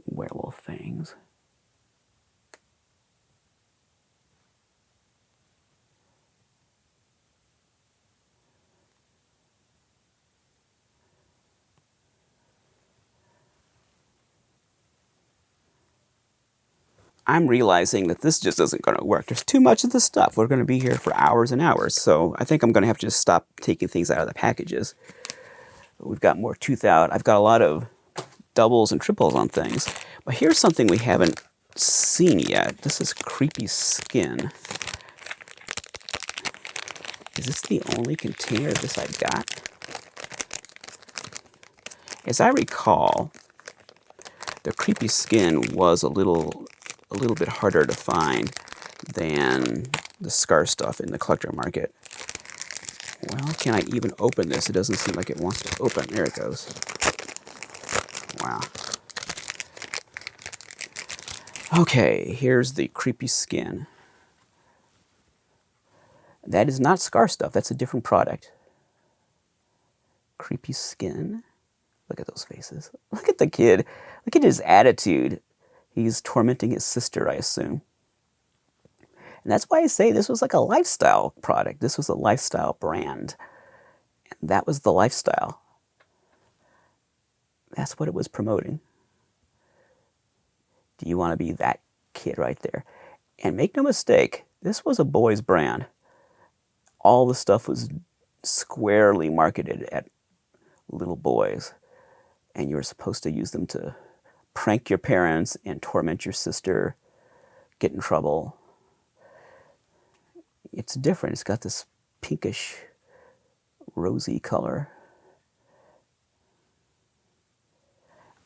Werewolf things. I'm realizing that this just isn't going to work. There's too much of the stuff. We're going to be here for hours and hours. So I think I'm going to have to just stop taking things out of the packages. We've got more tooth out. I've got a lot of doubles and triples on things. But here's something we haven't seen yet. This is creepy skin. Is this the only container of this I've got? As I recall, the creepy skin was a little bit harder to find than the scar stuff in the collector market. Well, can I even open this? It doesn't seem like it wants to open. There it goes. Wow. Okay, here's the creepy skin. That is not scar stuff. That's a different product. Creepy skin. Look at those faces. Look at the kid. Look at his attitude. He's tormenting his sister, I assume. And that's why I say this was like a lifestyle product. This was a lifestyle brand. And that was the lifestyle. That's what it was promoting. Do you want to be that kid right there? And make no mistake, this was a boys' brand. All the stuff was squarely marketed at little boys. And you were supposed to use them to prank your parents and torment your sister, get in trouble. It's different. It's got this pinkish, rosy color.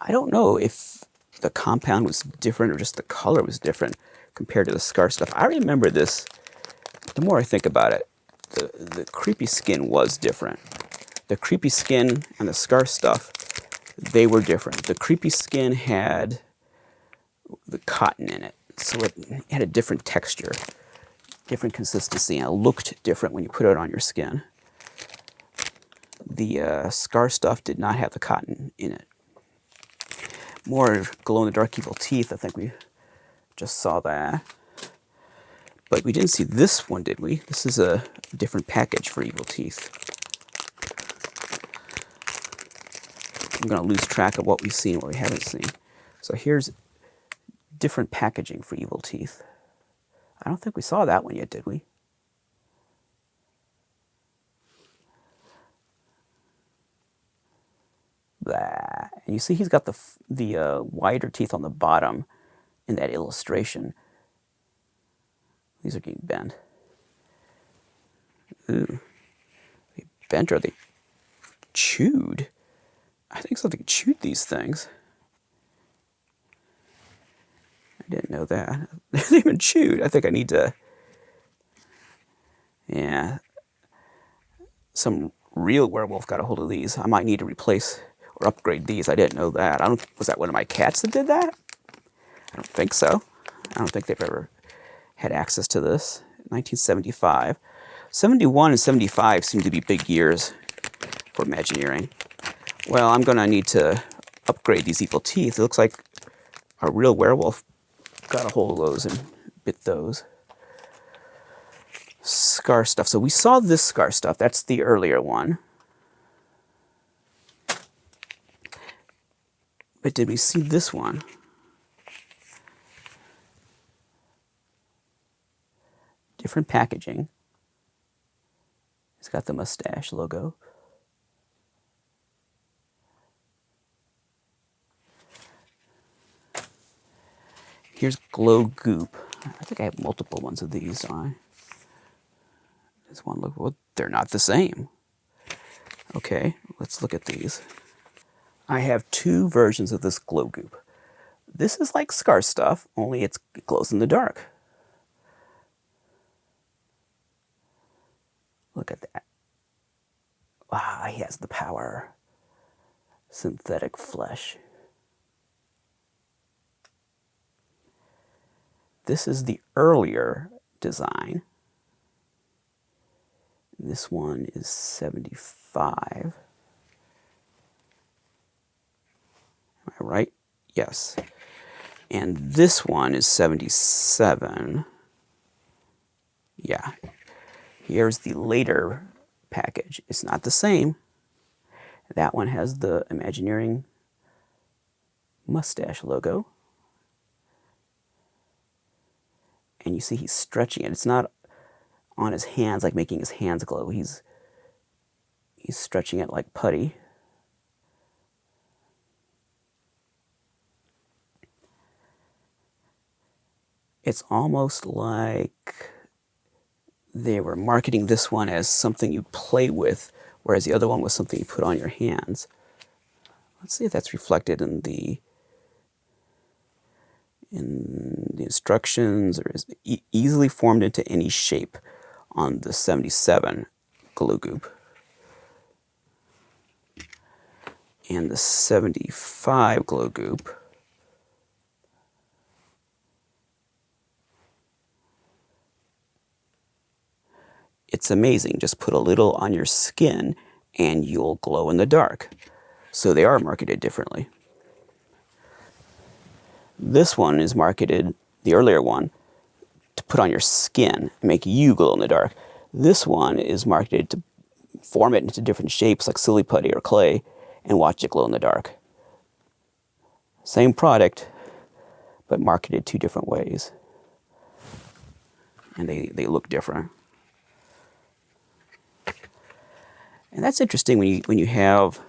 I don't know if the compound was different or just the color was different compared to the scar stuff. I remember this, the more I think about it, the creepy skin was different. The creepy skin and the scar stuff, they were different. The creepy skin had the cotton in it, so it had a different texture, different consistency, and it looked different when you put it on your skin. The scar stuff did not have the cotton in it. More glow-in-the-dark evil teeth, I think we just saw that. But we didn't see this one, did we? This is a different package for evil teeth. I'm going to lose track of what we've seen and what we haven't seen. So here's different packaging for evil teeth. I don't think we saw that one yet, did we? Blah. And you see he's got the wider teeth on the bottom in that illustration. These are getting bent. Ooh. Are they bent or are they chewed? I think something chewed these things. I didn't know that. They've been chewed. I think I need to... Yeah. Some real werewolf got a hold of these. I might need to replace or upgrade these. I didn't know that. Was that one of my cats that did that? I don't think so. I don't think they've ever had access to this. 1975. 71 and 75 seem to be big years for Imagineering. Well, I'm going to need to upgrade these evil teeth. It looks like a real werewolf got a hold of those and bit those. Scar stuff. So we saw this scar stuff. That's the earlier one. But did we see this one? Different packaging. It's got the mustache logo. Here's glow goop. I think I have multiple ones of these on. This one, look, well, they're not the same. Okay, let's look at these. I have two versions of this glow goop. This is like Scar Stuff, only it glows in the dark. Look at that. Wow, he has the power. Synthetic flesh. This is the earlier design. This one is 75. Am I right? Yes. And this one is 77. Yeah. Here's the later package. It's not the same. That one has the Imagineering mustache logo. And you see he's stretching it. It's not on his hands, like making his hands glow. He's stretching it like putty. It's almost like they were marketing this one as something you play with, whereas the other one was something you put on your hands. Let's see if that's reflected in the instructions, or is easily formed into any shape on the 77 glue goop. And the 75 glue goop it's amazing. Just put a little on your skin and you'll glow in the dark. So they are marketed differently. This one is marketed, the earlier one, to put on your skin and make you glow in the dark. This one is marketed to form it into different shapes like silly putty or clay and watch it glow in the dark. Same product, but marketed two different ways. And they look different. And that's interesting when you have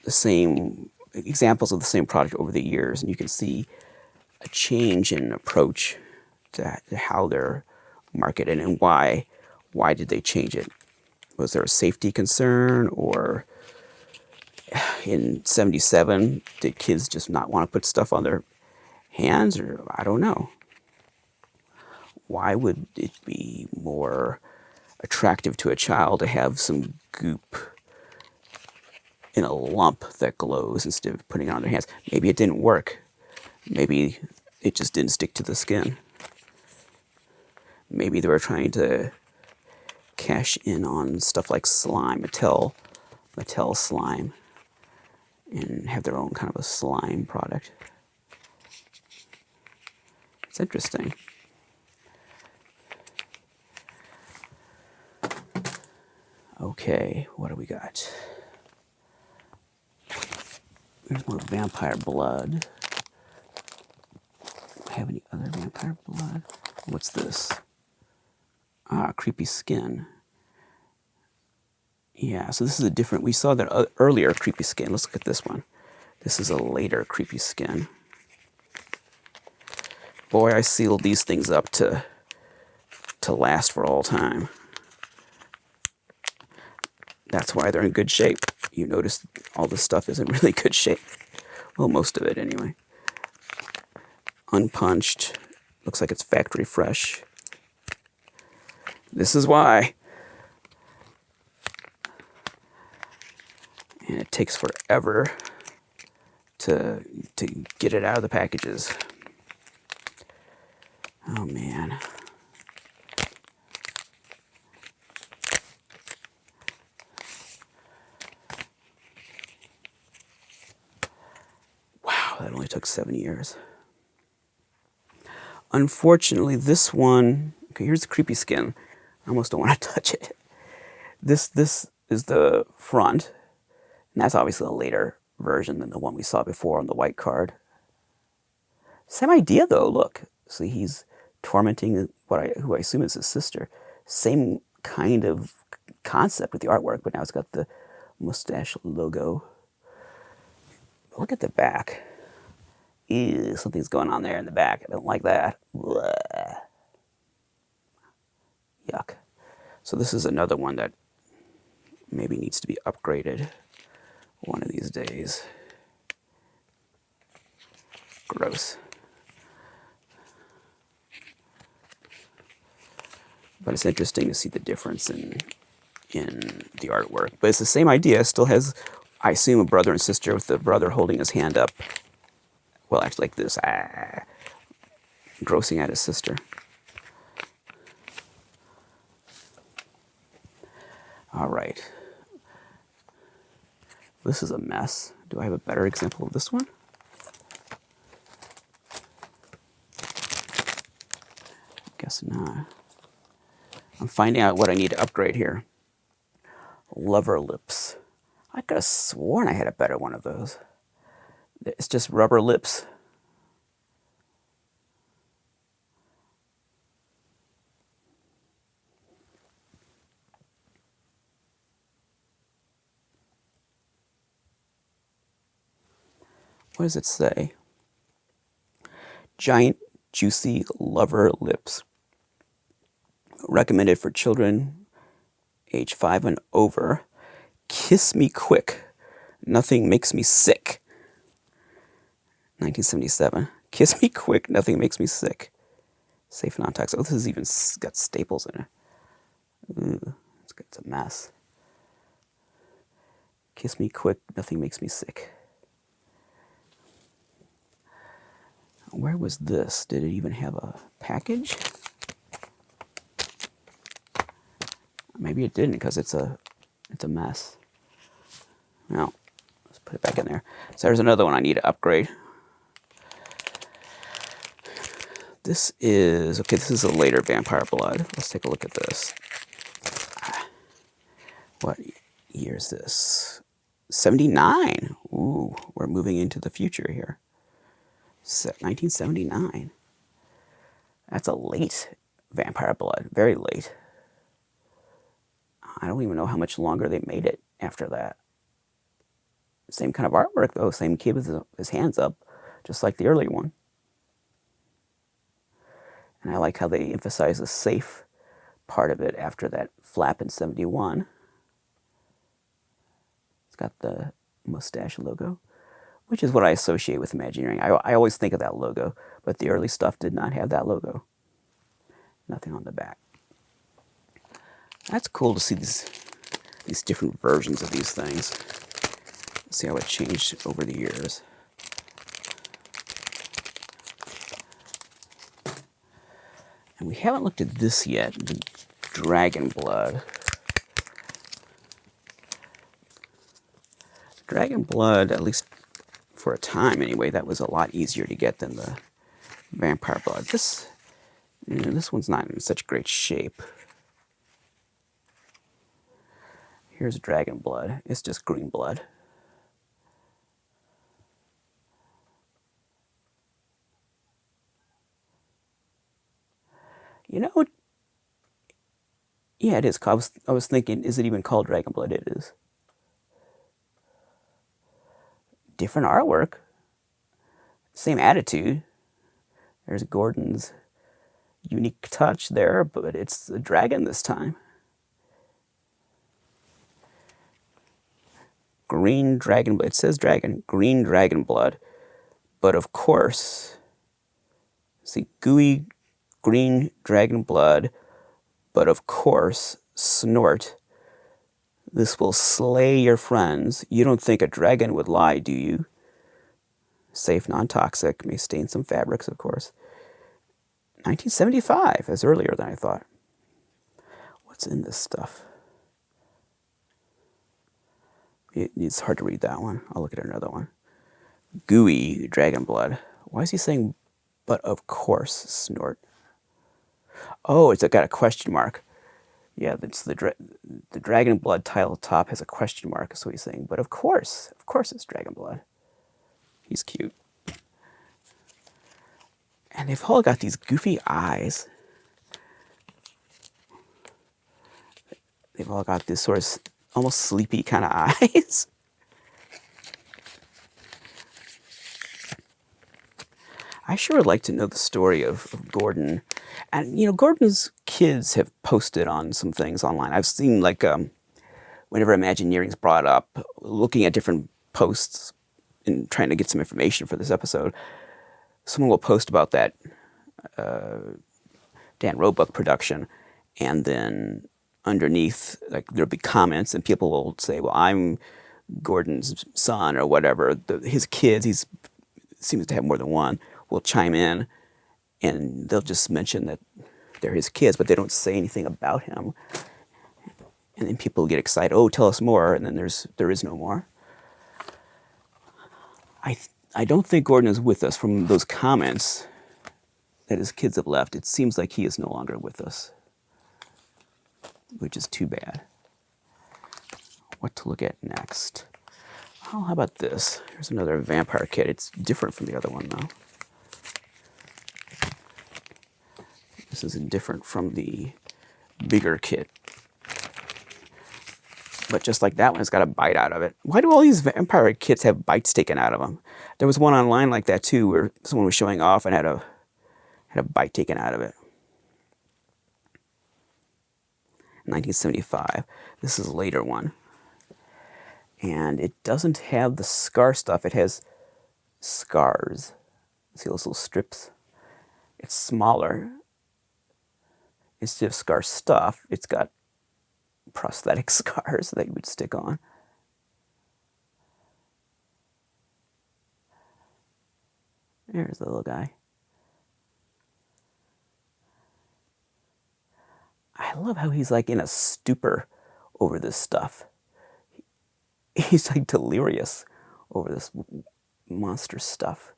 the same examples of the same product over the years, and you can see a change in approach to how they're marketed and why did they change it. Was there a safety concern, or in 77 did kids just not want to put stuff on their hands, or I don't know. Why would it be more attractive to a child to have some goop in a lump that glows instead of putting it on their hands? Maybe it didn't work. Maybe it just didn't stick to the skin. Maybe they were trying to cash in on stuff like slime, Mattel slime, and have their own kind of a slime product. It's interesting. Okay, what do we got? There's more Vampire Blood. Do I have any other Vampire Blood? What's this? Ah, Creepy Skin. Yeah, so this is a different, we saw that earlier Creepy Skin. Let's look at this one. This is a later Creepy Skin. Boy, I sealed these things up to last for all time. That's why they're in good shape. You notice all this stuff is in really good shape. Well, most of it anyway. Unpunched. Looks like it's factory fresh. This is why. And it takes forever to get it out of the packages. Oh man. That only took 7 years. Unfortunately, this one, okay, here's the Creepy Skin. I almost don't want to touch it. This is the front, and that's obviously a later version than the one we saw before on the white card. Same idea though, look. See, he's tormenting who I assume is his sister. Same kind of concept with the artwork, but now it's got the mustache logo. Look at the back. Ew, something's going on there in the back. I don't like that. Blah. Yuck. So this is another one that maybe needs to be upgraded one of these days. Gross. But it's interesting to see the difference in the artwork. But it's the same idea. It still has, I assume, a brother and sister with the brother holding his hand up. Well, actually like this. Grossing at his sister. All right. This is a mess. Do I have a better example of this one? Guess not. I'm finding out what I need to upgrade here. Lover lips. I could have sworn I had a better one of those. It's just rubber lips. What does it say? Giant, juicy lover lips. Recommended for children age 5 and over. Kiss me quick. Nothing makes me sick. 1977. Kiss me quick. Nothing makes me sick. Safe and non-toxic. Oh, this has even got staples in it. Ooh, it's a mess. Kiss me quick. Nothing makes me sick. Where was this? Did it even have a package? Maybe it didn't because it's a mess. Well, let's put it back in there. So there's another one I need to upgrade. This is, okay, this is a later Vampire Blood. Let's take a look at this. What year is this? 79. Ooh, we're moving into the future here. 1979. That's a late Vampire Blood, very late. I don't even know how much longer they made it after that. Same kind of artwork though, same kid with his hands up, just like the earlier one. And I like how they emphasize the safe part of it after that flap in 71. It's got the mustache logo, which is what I associate with Imagineering. I always think of that logo, but the early stuff did not have that logo. Nothing on the back. That's cool to see these different versions of these things. Let's see how it changed over the years. And we haven't looked at this yet, the Dragon Blood. Dragon Blood, at least for a time anyway, that was a lot easier to get than the Vampire Blood. This one's not in such great shape. Here's Dragon Blood. It's just green blood. You know, yeah, it is. I was thinking, is it even called Dragon Blood? It is. Different artwork. Same attitude. There's Gordon's unique touch there, but it's a dragon this time. Green Dragon Blood. It says dragon. Green Dragon Blood. But of course, see, gooey green dragon blood, but of course, snort. This will slay your friends. You don't think a dragon would lie, do you? Safe, non-toxic, may stain some fabrics, of course. 1975, that's earlier than I thought. What's in this stuff? It's hard to read that one. I'll look at another one. Gooey dragon blood. Why is he saying, but of course, snort? Oh, it's got a question mark. Yeah, it's the Dragon Blood tile top has a question mark, so he's saying, but of course it's Dragon Blood. He's cute. And they've all got these goofy eyes. They've all got this sort of almost sleepy kind of eyes. I sure would like to know the story of Gordon. And, you know, Gordon's kids have posted on some things online. I've seen, like, whenever Imagineering's brought up, looking at different posts and trying to get some information for this episode, someone will post about that Dan Roebuck production, and then underneath, like, there'll be comments, and people will say, well, I'm Gordon's son or whatever. His kids, he seems to have more than one, will chime in, and they'll just mention that they're his kids, but they don't say anything about him. And then people get excited, oh, tell us more, and then there is no more. I don't think Gordon is with us. From those comments that his kids have left, it seems like he is no longer with us, which is too bad. What to look at next? Oh, how about this? Here's another vampire kit. It's different from the other one, though. This is different from the bigger kit. But just like that one, it's got a bite out of it. Why do all these vampire kits have bites taken out of them? There was one online like that, too, where someone was showing off and had a bite taken out of it. 1975. This is a later one. And it doesn't have the scar stuff. It has scars. See those little strips? It's smaller. Instead of scar stuff, it's got prosthetic scars that you would stick on. There's the little guy. I love how he's like in a stupor over this stuff. He's like delirious over this monster stuff.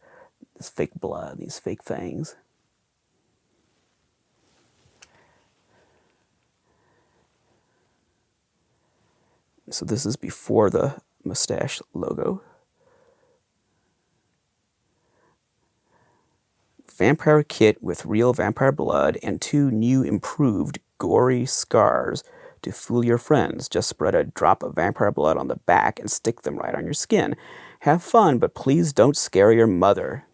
This fake blood, these fake fangs. So this is before the mustache logo. Vampire kit with real vampire blood and 2 new improved gory scars to fool your friends. Just spread a drop of vampire blood on the back and stick them right on your skin. Have fun, but please don't scare your mother.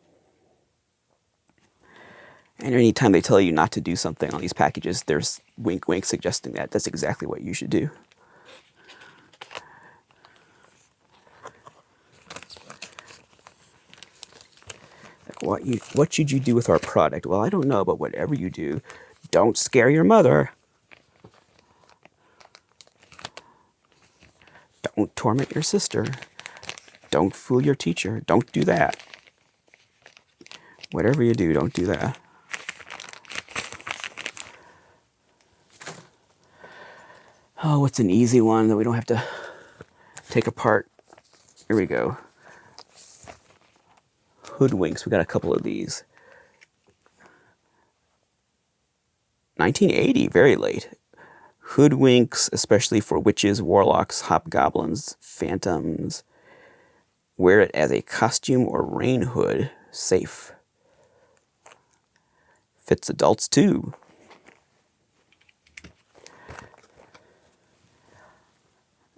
And anytime they tell you not to do something on these packages, there's wink wink suggesting that that's exactly what you should do. What should you do with our product? Well, I don't know, but whatever you do, don't scare your mother. Don't torment your sister. Don't fool your teacher. Don't do that. Whatever you do, don't do that. Oh, what's an easy one that we don't have to take apart? Here we go. Hoodwinks. We got a couple of these. 1980, very late. Hoodwinks, especially for witches, warlocks, hobgoblins, phantoms. Wear it as a costume or rain hood. Safe. Fits adults too.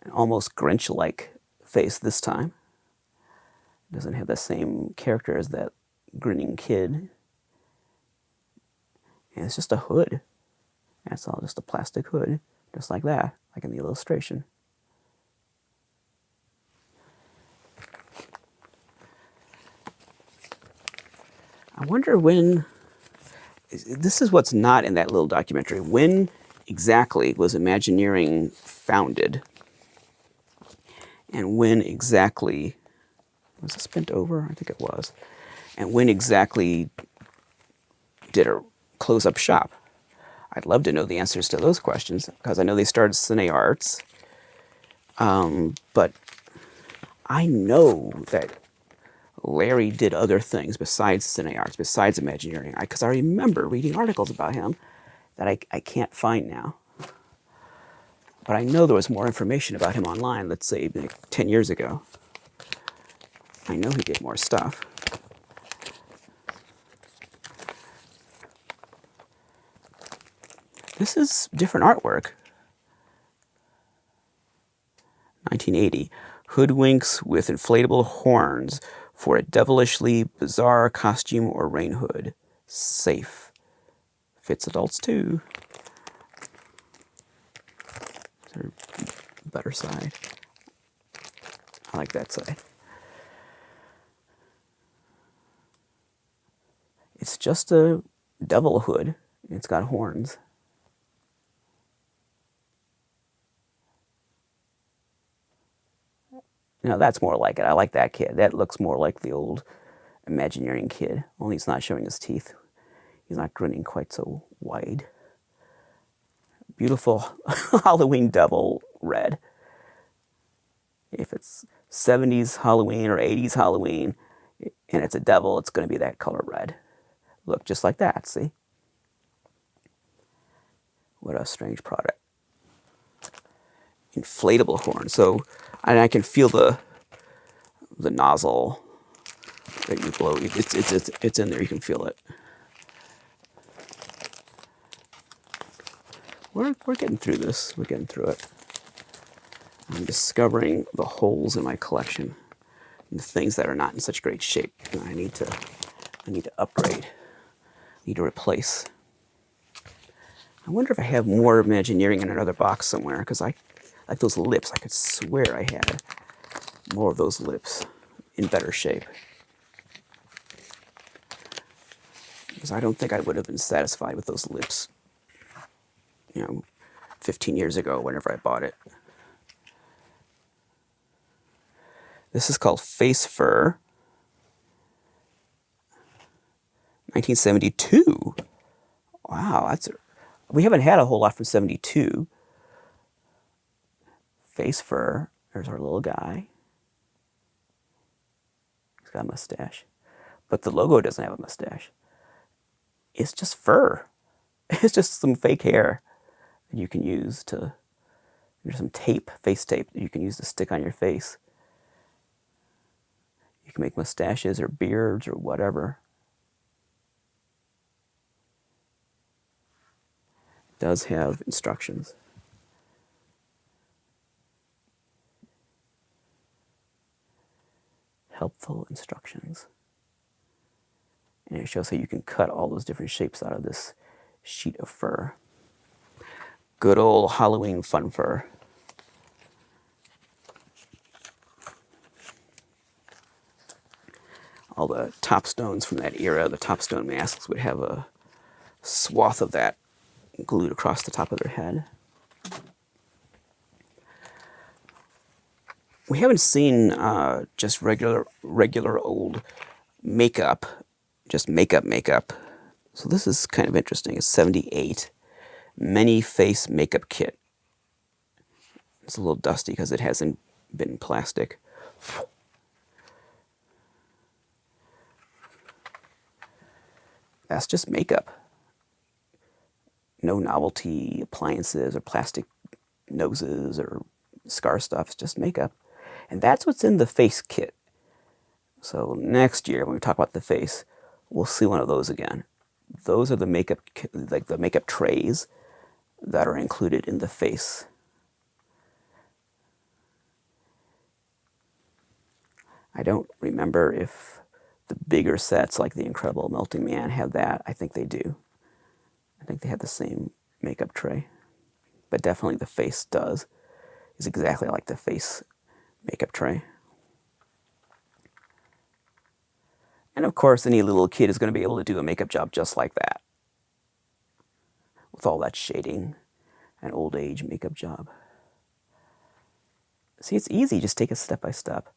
An almost Grinch-like face this time. Doesn't have the same character as that grinning kid. And it's just a hood. That's all, just a plastic hood. Just like that, like in the illustration. I wonder when... This is what's not in that little documentary. When exactly was Imagineering founded? And when exactly... Was this bent over? I think it was. And when exactly did it close up shop? I'd love to know the answers to those questions, because I know they started Cine Arts. But I know that Larry did other things besides Cine Arts, besides Imagineering, because I remember reading articles about him that I can't find now. But I know there was more information about him online, let's say like 10 years ago. I know he did more stuff. This is different artwork. 1980. Hoodwinks with inflatable horns For a devilishly bizarre costume or rain hood. Safe. Fits adults too. Is there a better side? I like that side. It's just a devil hood. It's got horns. Now that's more like it. I like that kid. That looks more like the old Imagineering kid, only he's not showing his teeth. He's not grinning quite so wide. Beautiful Halloween devil red. If it's 70s Halloween or 80s Halloween and it's a devil, it's going to be that color red. Look, just like that, see? What a strange product. Inflatable horn. So I can feel the nozzle that you blow. It's in there. You can feel it. We're getting through this. We're getting through it. I'm discovering the holes in my collection, the things that are not in such great shape. I need to upgrade. I need to replace. I wonder if I have more Imagineering in another box somewhere, because I like those lips. I could swear I had more of those lips in better shape. Because I don't think I would have been satisfied with those lips, 15 years ago whenever I bought it. This is called Face Fur. 1972. Wow, we haven't had a whole lot from 72. Face Fur. There's our little guy. He's got a mustache. But the logo doesn't have a mustache. It's just fur. It's just some fake hair that you can use to... There's some tape, face tape, that you can use to stick on your face. You can make mustaches or beards or whatever. It does have instructions. Helpful instructions. And it shows how you can cut all those different shapes out of this sheet of fur. Good old Halloween fun fur. All the topstones from that era, the topstone masks, would have a swath of that glued across the top of their head. We haven't seen just regular old makeup, just makeup. So this is kind of interesting. It's 78. Many face makeup kit. It's a little dusty because it hasn't been plastic. That's just makeup. No novelty appliances or plastic noses or scar stuff. It's just makeup. And that's what's in the face kit. So next year, when we talk about the face, we'll see one of those again. Those are the makeup, like the makeup trays that are included in the face. I don't remember if the bigger sets like the Incredible Melting Man have that. I think they do. I think they have the same makeup tray. But definitely the face does. It's exactly like the face makeup tray. And of course, any little kid is going to be able to do a makeup job just like that. With all that shading, an old age makeup job. See, it's easy. Just take it step by step.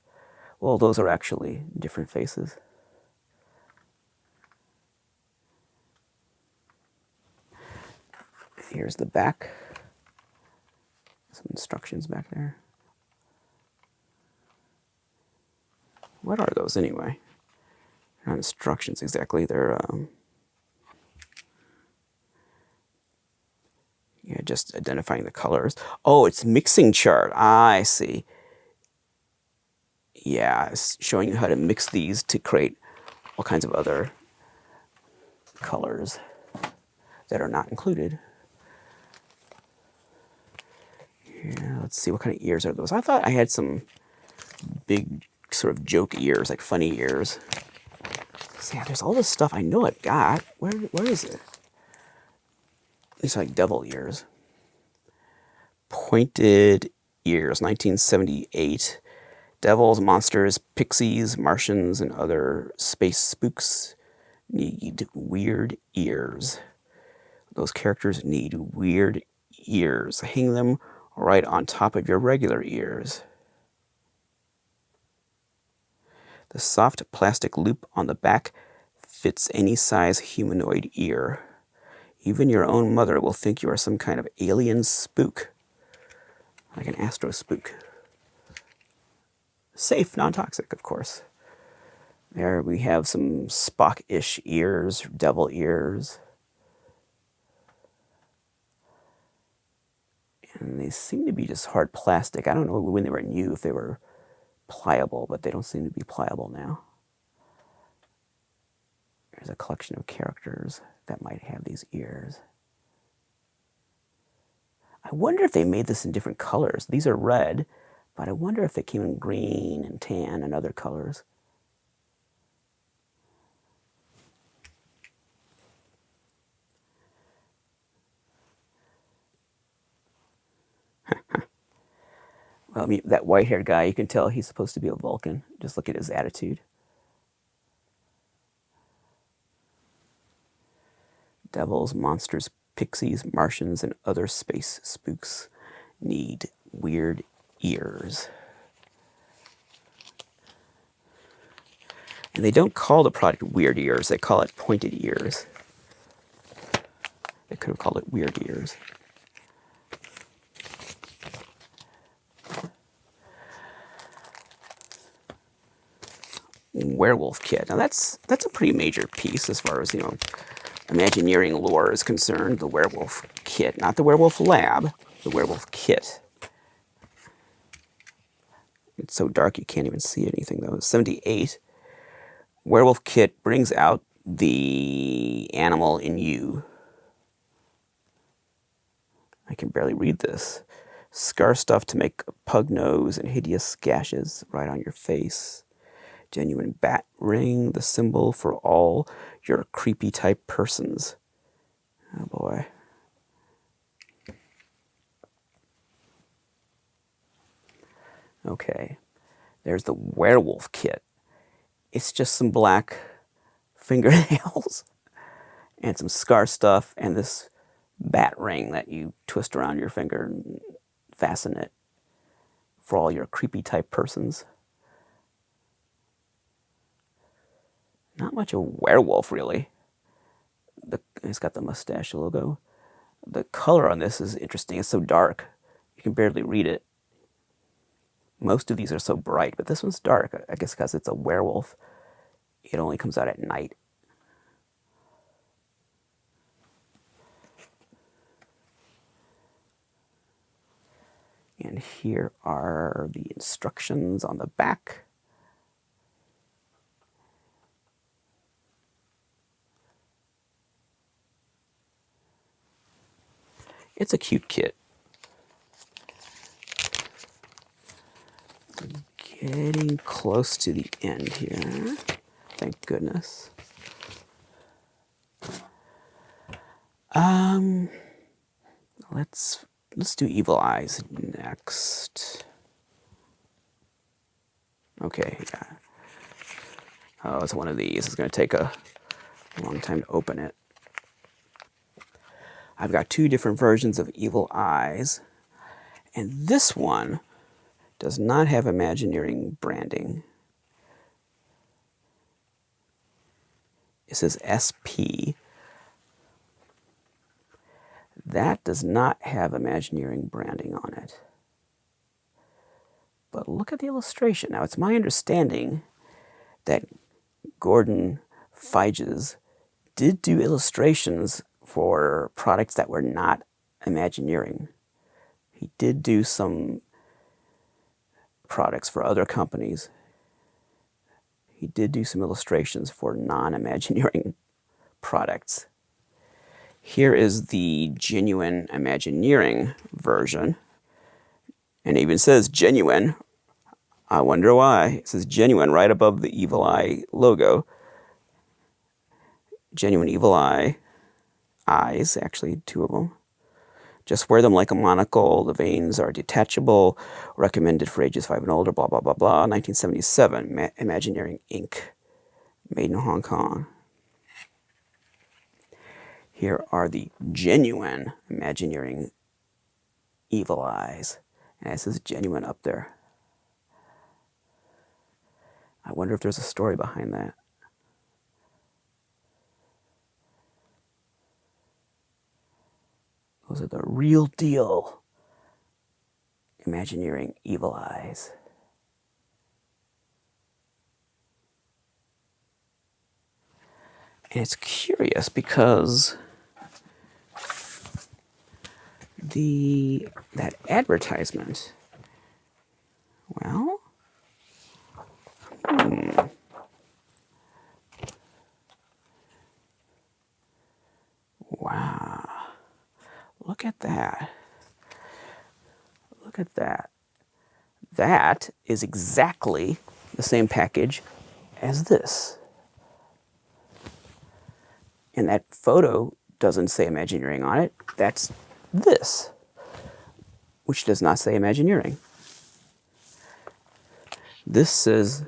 Well, those are actually different faces. Here's the back. Some instructions back there. What are those anyway? They're not instructions exactly. They're just identifying the colors. Oh, it's mixing chart. I see. Yeah, it's showing you how to mix these to create all kinds of other colors that are not included. Yeah, let's see, what kind of ears are those? I thought I had some big sort of joke ears, like funny ears. See, there's all this stuff I know I've got. Where is it? These are like devil ears. Pointed ears, 1978. Devils, monsters, pixies, Martians, and other space spooks need weird ears. Those characters need weird ears. Hang them right on top of your regular ears. The soft plastic loop on the back fits any size humanoid ear. Even your own mother will think you are some kind of alien spook. Like an astro spook. Safe, non-toxic, of course. There we have some Spock-ish ears, devil ears. And they seem to be just hard plastic. I don't know when they were new if they were pliable, but they don't seem to be pliable now. There's a collection of characters that might have these ears. I wonder if they made this in different colors. These are red, but I wonder if they came in green and tan and other colors. Well, I mean, that white-haired guy, you can tell he's supposed to be a Vulcan. Just look at his attitude. Devils, monsters, pixies, Martians, and other space spooks need weird ears. And they don't call the product weird ears, they call it pointed ears. They could have called it weird ears. Werewolf kit. Now that's a pretty major piece as far as, Imagineering lore is concerned. The werewolf kit, not the werewolf lab, the werewolf kit. It's so dark you can't even see anything though. 78. Werewolf kit brings out the animal in you. I can barely read this. Scar stuff to make a pug nose and hideous gashes right on your face. Genuine bat ring, the symbol for all your creepy type persons. Oh boy. Okay, there's the werewolf kit. It's just some black fingernails and some scar stuff and this bat ring that you twist around your finger and fasten it for all your creepy type persons. Not much of a werewolf, really. It's got the mustache logo. The color on this is interesting. It's so dark. You can barely read it. Most of these are so bright, but this one's dark. I guess because it's a werewolf. It only comes out at night. And here are the instructions on the back. It's a cute kit. Getting close to the end here. Thank goodness. Let's do Evil Eyes next. Okay, yeah. Oh, it's one of these. It's going to take a long time to open it. I've got two different versions of Evil Eyes, and this one does not have Imagineering branding. It says SP. That does not have Imagineering branding on it. But look at the illustration. Now, it's my understanding that Gordon Figes did do illustrations for products that were not Imagineering. He did do some products for other companies. He did do some illustrations for non-Imagineering products. Here is the genuine Imagineering version. And it even says genuine I wonder why. It says genuine right above the evil eye logo. Genuine evil eye. Eyes, actually, 2 of them. Just wear them like a monocle. The veins are detachable. Recommended for ages 5 and older, blah, blah, blah, blah. 1977, Imagineering Inc. Made in Hong Kong. Here are the genuine Imagineering evil eyes. And it says genuine up there. I wonder if there's a story behind that. Those are the real deal Imagineering evil eyes. And it's curious because that advertisement, well, wow, look at that. Look at that. That is exactly the same package as this. And that photo doesn't say Imagineering on it. That's this, which does not say Imagineering. This says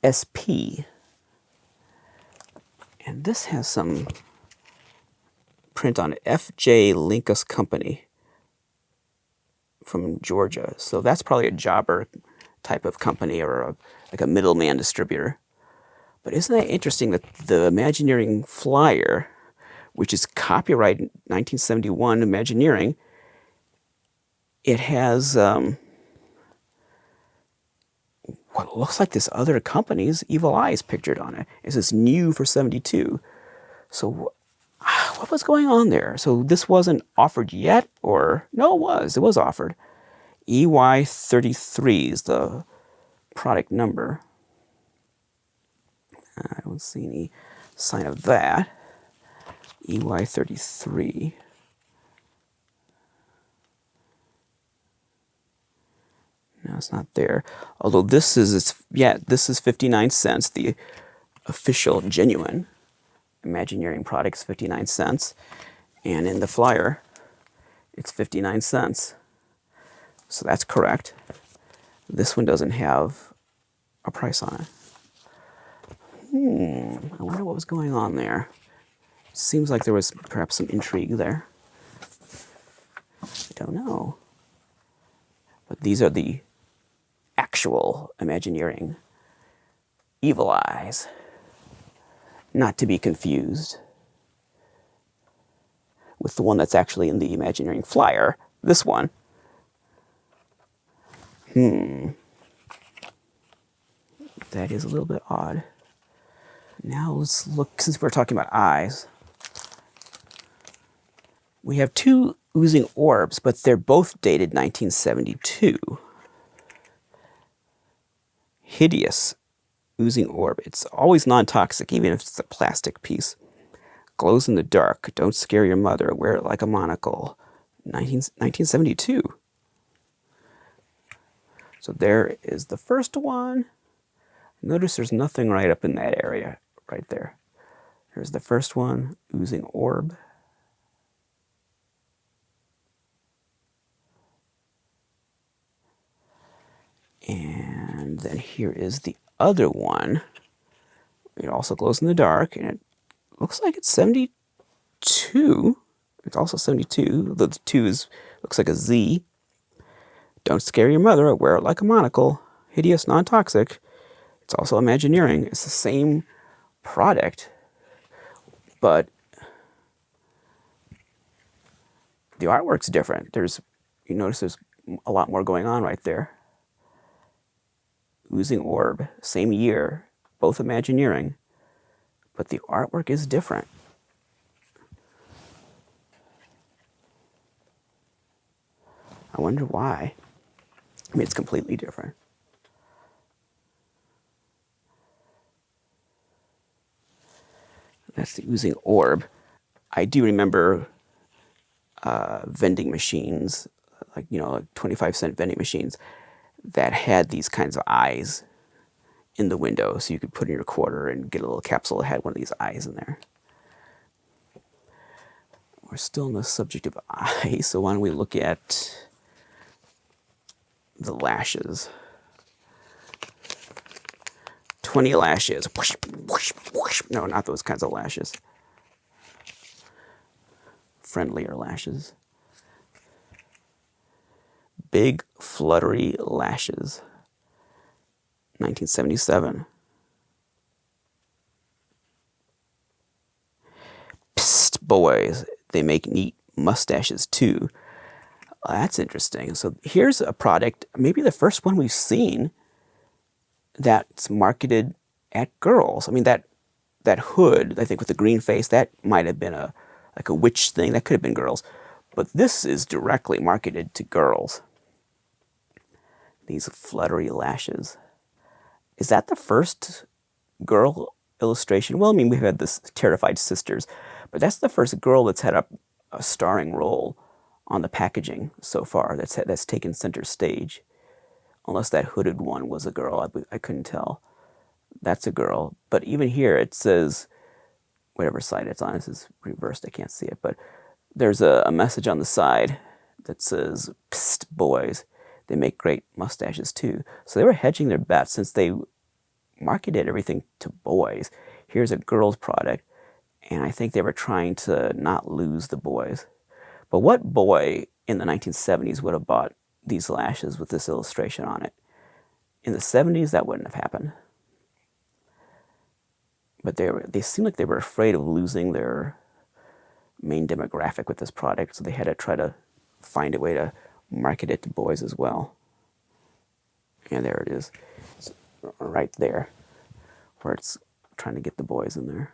SP. And this has some print on it. F.J. Linkus Company from Georgia. So that's probably a jobber type of company or like a middleman distributor. But isn't that interesting that the Imagineering flyer, which is copyright 1971 Imagineering, it has what looks like this other company's evil eyes pictured on it. It says new for 72. So what was going on there? So this wasn't offered yet, or no, it was. It was offered. EY33 is the product number. I don't see any sign of that. EY33. No, it's not there. Although this is, this is 59 cents. The official, genuine Imagineering product's 59 cents. And in the flyer, it's 59 cents. So that's correct. This one doesn't have a price on it. I wonder what was going on there. Seems like there was perhaps some intrigue there. I don't know. But these are the actual Imagineering evil eyes. Not to be confused with the one that's actually in the Imagineering flyer. This one. That is a little bit odd. Now let's look, since we're talking about eyes. We have 2 oozing orbs, but they're both dated 1972. Hideous oozing orb. It's always non-toxic, even if it's a plastic piece. Glows in the dark. Don't scare your mother. Wear it like a monocle. 1972. So there is the first one. Notice there's nothing right up in that area, right there. Here's the first one, oozing orb. And then here is the other one. It also glows in the dark, and it looks like it's 72. It's also 72. The 2 looks like a Z. Don't scare your mother. Wear it like a monocle. Hideous, non-toxic. It's also Imagineering. It's the same product, but the artwork's different. You notice there's a lot more going on right there. Oozing orb, same year, both Imagineering, but the artwork is different. I wonder why. I mean, it's completely different. That's the oozing orb. I do remember vending machines, like 25-cent vending machines. that had these kinds of eyes in the window, so you could put in your quarter and get a little capsule that had one of these eyes in there. We're still on the subject of eyes, so why don't we look at the lashes. 20 lashes. Whoosh, whoosh, whoosh. No, not those kinds of lashes. Friendlier lashes. Big fluttery lashes. 1977. Psst, boys, they make neat mustaches too. That's interesting. So here's a product, maybe the first one we've seen that's marketed at girls. I mean, that hood, I think, with the green face, that might have been like a witch thing. That could have been girls. But this is directly marketed to girls. These fluttery lashes. Is that the first girl illustration? Well, I mean, we've had this Terrified Sisters, but that's the first girl that's had a starring role on the packaging so far that's taken center stage. Unless that hooded one was a girl, I couldn't tell. That's a girl. But even here it says, whatever side it's on, this is reversed, I can't see it, but there's a message on the side that says, "Psst, boys, they make great mustaches too." So they were hedging their bets since they marketed everything to boys. Here's a girl's product, and I think they were trying to not lose the boys. But what boy in the 1970s would have bought these lashes with this illustration on it? In the 70s, that wouldn't have happened. But they seemed like they were afraid of losing their main demographic with this product, so they had to try to find a way to market it to boys as well. And there it is. It's right there, where it's trying to get the boys in there.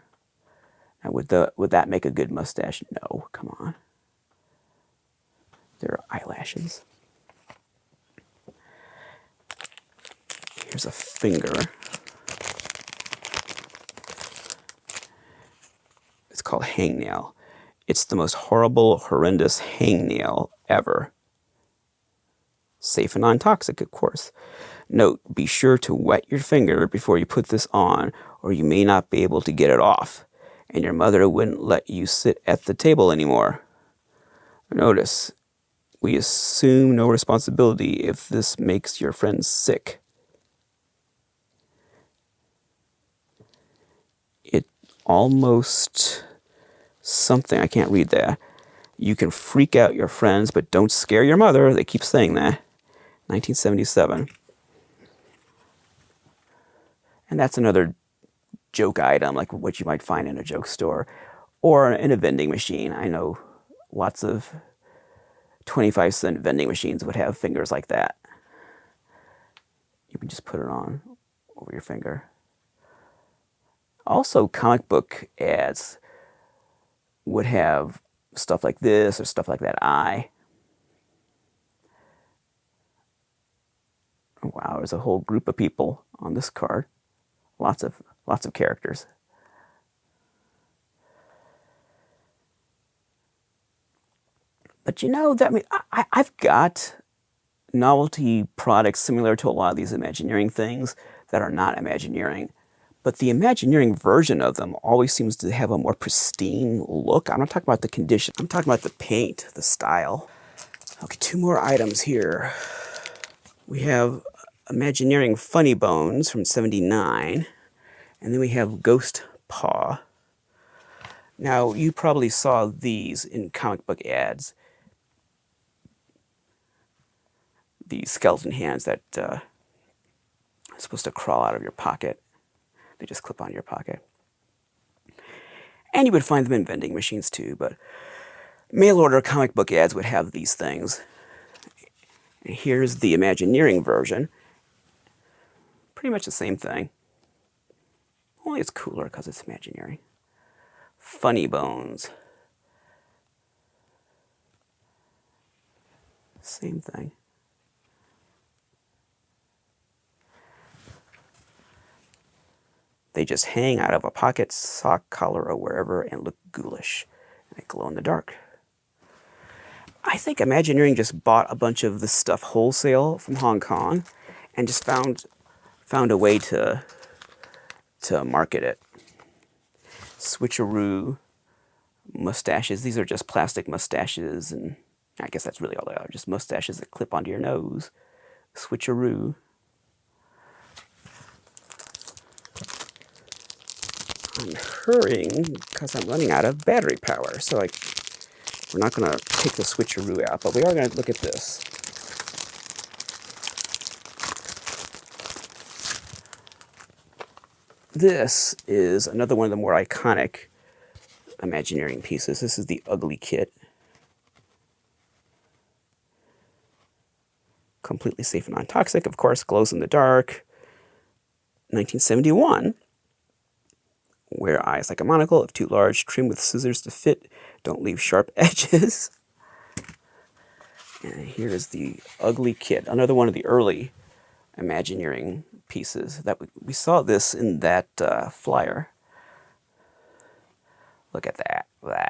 Now, would that make a good mustache? No, come on. There are eyelashes. Here's a finger. It's called hangnail. It's the most horrible, horrendous hangnail ever. Safe and non-toxic, of course. Note, be sure to wet your finger before you put this on, or you may not be able to get it off, and your mother wouldn't let you sit at the table anymore. Notice, we assume no responsibility if this makes your friends sick. It almost something, I can't read that. You can freak out your friends, but don't scare your mother. They keep saying that. 1977. And that's another joke item, like what you might find in a joke store or in a vending machine. I know lots of 25-cent vending machines would have fingers like that. You can just put it on over your finger. Also, comic book ads would have stuff like this or stuff like that eye. Wow, there's a whole group of people on this card. Lots of characters. But you know, that, I mean, I've got novelty products similar to a lot of these Imagineering things that are not Imagineering. But the Imagineering version of them always seems to have a more pristine look. I'm not talking about the condition. I'm talking about the paint, the style. Okay, 2 more items here. We have Imagineering Funny Bones from '79. And then we have Ghost Paw. Now, you probably saw these in comic book ads. These skeleton hands that are supposed to crawl out of your pocket. They just clip on your pocket. And you would find them in vending machines too, but mail order comic book ads would have these things. And here's the Imagineering version. Pretty much the same thing. Only it's cooler because it's Imagineering. Funny Bones. Same thing. They just hang out of a pocket, sock, collar, or wherever and look ghoulish. And they glow in the dark. I think Imagineering just bought a bunch of this stuff wholesale from Hong Kong. and just found a way to market it. Switcheroo mustaches. These are just plastic mustaches, and I guess that's really all they are, just mustaches that clip onto your nose. Switcheroo. I'm hurrying because I'm running out of battery power, so we're not going to take the switcheroo out, but we are going to look at this. This is another one of the more iconic Imagineering pieces. This is the Ugly Kit. Completely safe and non-toxic, of course, glows in the dark. 1971. Wear eyes like a monocle, if too large, trim with scissors to fit, don't leave sharp edges. And here's the Ugly Kit, another one of the early Imagineering pieces. That we saw this in that flyer. Look at that. Blah.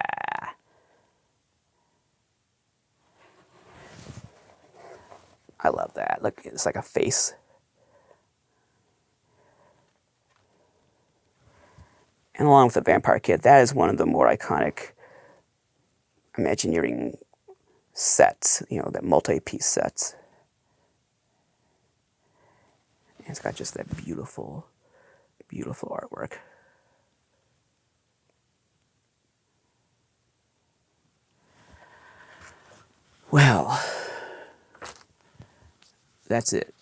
I love that. Look, it's like a face. And along with the Vampire Kit, that is one of the more iconic Imagineering sets, that multi-piece sets. And it's got just that beautiful, beautiful artwork. Well, that's it.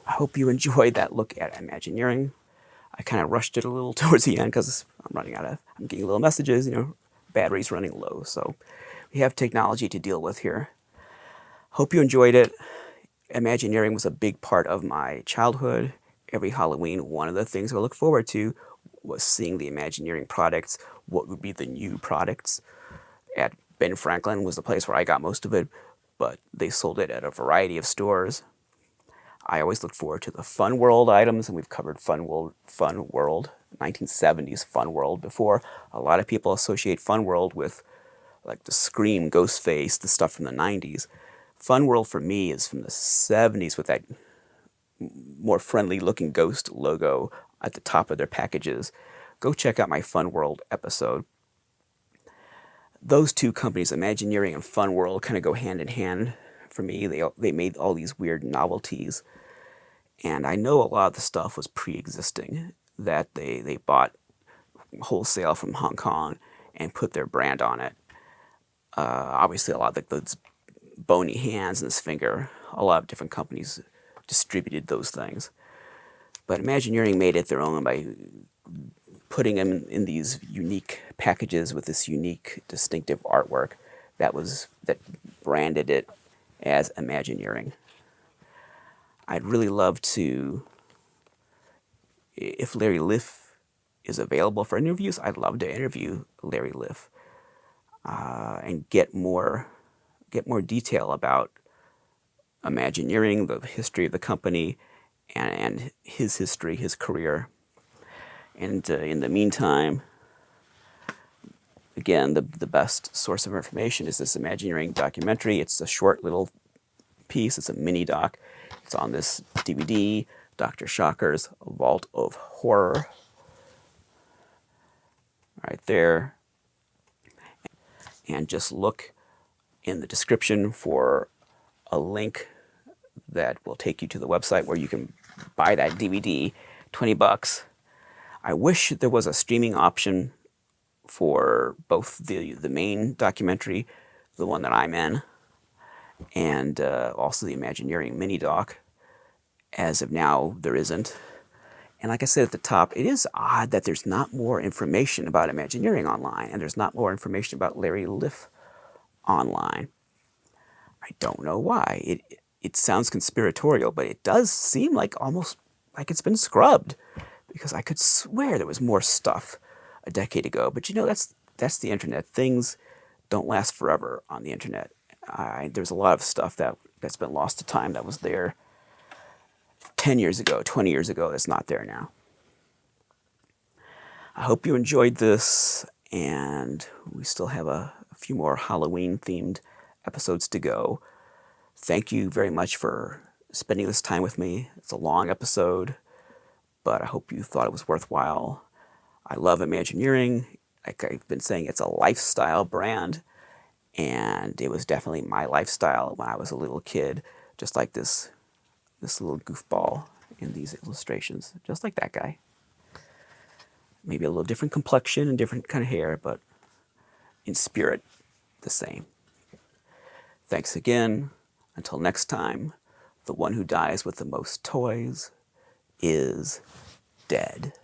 I hope you enjoyed that look at Imagineering. I kind of rushed it a little towards the end because I'm getting little messages, battery's running low. So we have technology to deal with here. Hope you enjoyed it. Imagineering was a big part of my childhood. Every Halloween, one of the things I look forward to was seeing the Imagineering products, what would be the new products. At Ben Franklin was the place where I got most of it, but they sold it at a variety of stores. I always look forward to the Fun World items, and we've covered Fun World, 1970s Fun World before. A lot of people associate Fun World with like the Scream, Ghostface, the stuff from the 90s. Fun World for me is from the 70s with that more friendly looking ghost logo at the top of their packages. Go check out my Fun World episode. Those two companies, Imagineering and Fun World, kind of go hand in hand for me. They made all these weird novelties. And I know a lot of the stuff was pre-existing, that they bought wholesale from Hong Kong and put their brand on it. Obviously, a lot of those bony hands and this finger, a lot of different companies distributed those things. But Imagineering made it their own by putting them in these unique packages with this unique, distinctive artwork that branded it as Imagineering. I'd really love to, if Larry Liff is available for interviews, I'd love to interview Larry Liff and get more detail about Imagineering, the history of the company, and his history, his career. And in the meantime, again, the best source of information is this Imagineering documentary. It's a short little piece. It's a mini doc. It's on this DVD, Dr. Shocker's Vault of Horror. Right there. And just look in the description for a link that will take you to the website where you can buy that DVD, $20. I wish there was a streaming option for both the main documentary, the one that I'm in, and also the Imagineering mini doc. As of now, there isn't. And like I said at the top, it is odd that there's not more information about Imagineering online, and there's not more information about Larry Liff online. I don't know why. It sounds conspiratorial, but it does seem like almost like it's been scrubbed, because I could swear there was more stuff a decade ago. But that's the internet. Things don't last forever on the internet. There's a lot of stuff that's been lost to time that was there 10 years ago, 20 years ago, that's not there now. I hope you enjoyed this, and we still have a few more Halloween-themed episodes to go. Thank you very much for spending this time with me. It's a long episode, but I hope you thought it was worthwhile. I love Imagineering. Like I've been saying, it's a lifestyle brand, and it was definitely my lifestyle when I was a little kid, just like this little goofball in these illustrations, just like that guy. Maybe a little different complexion and different kind of hair, but in spirit, the same. Thanks again. Until next time, the one who dies with the most toys is dead.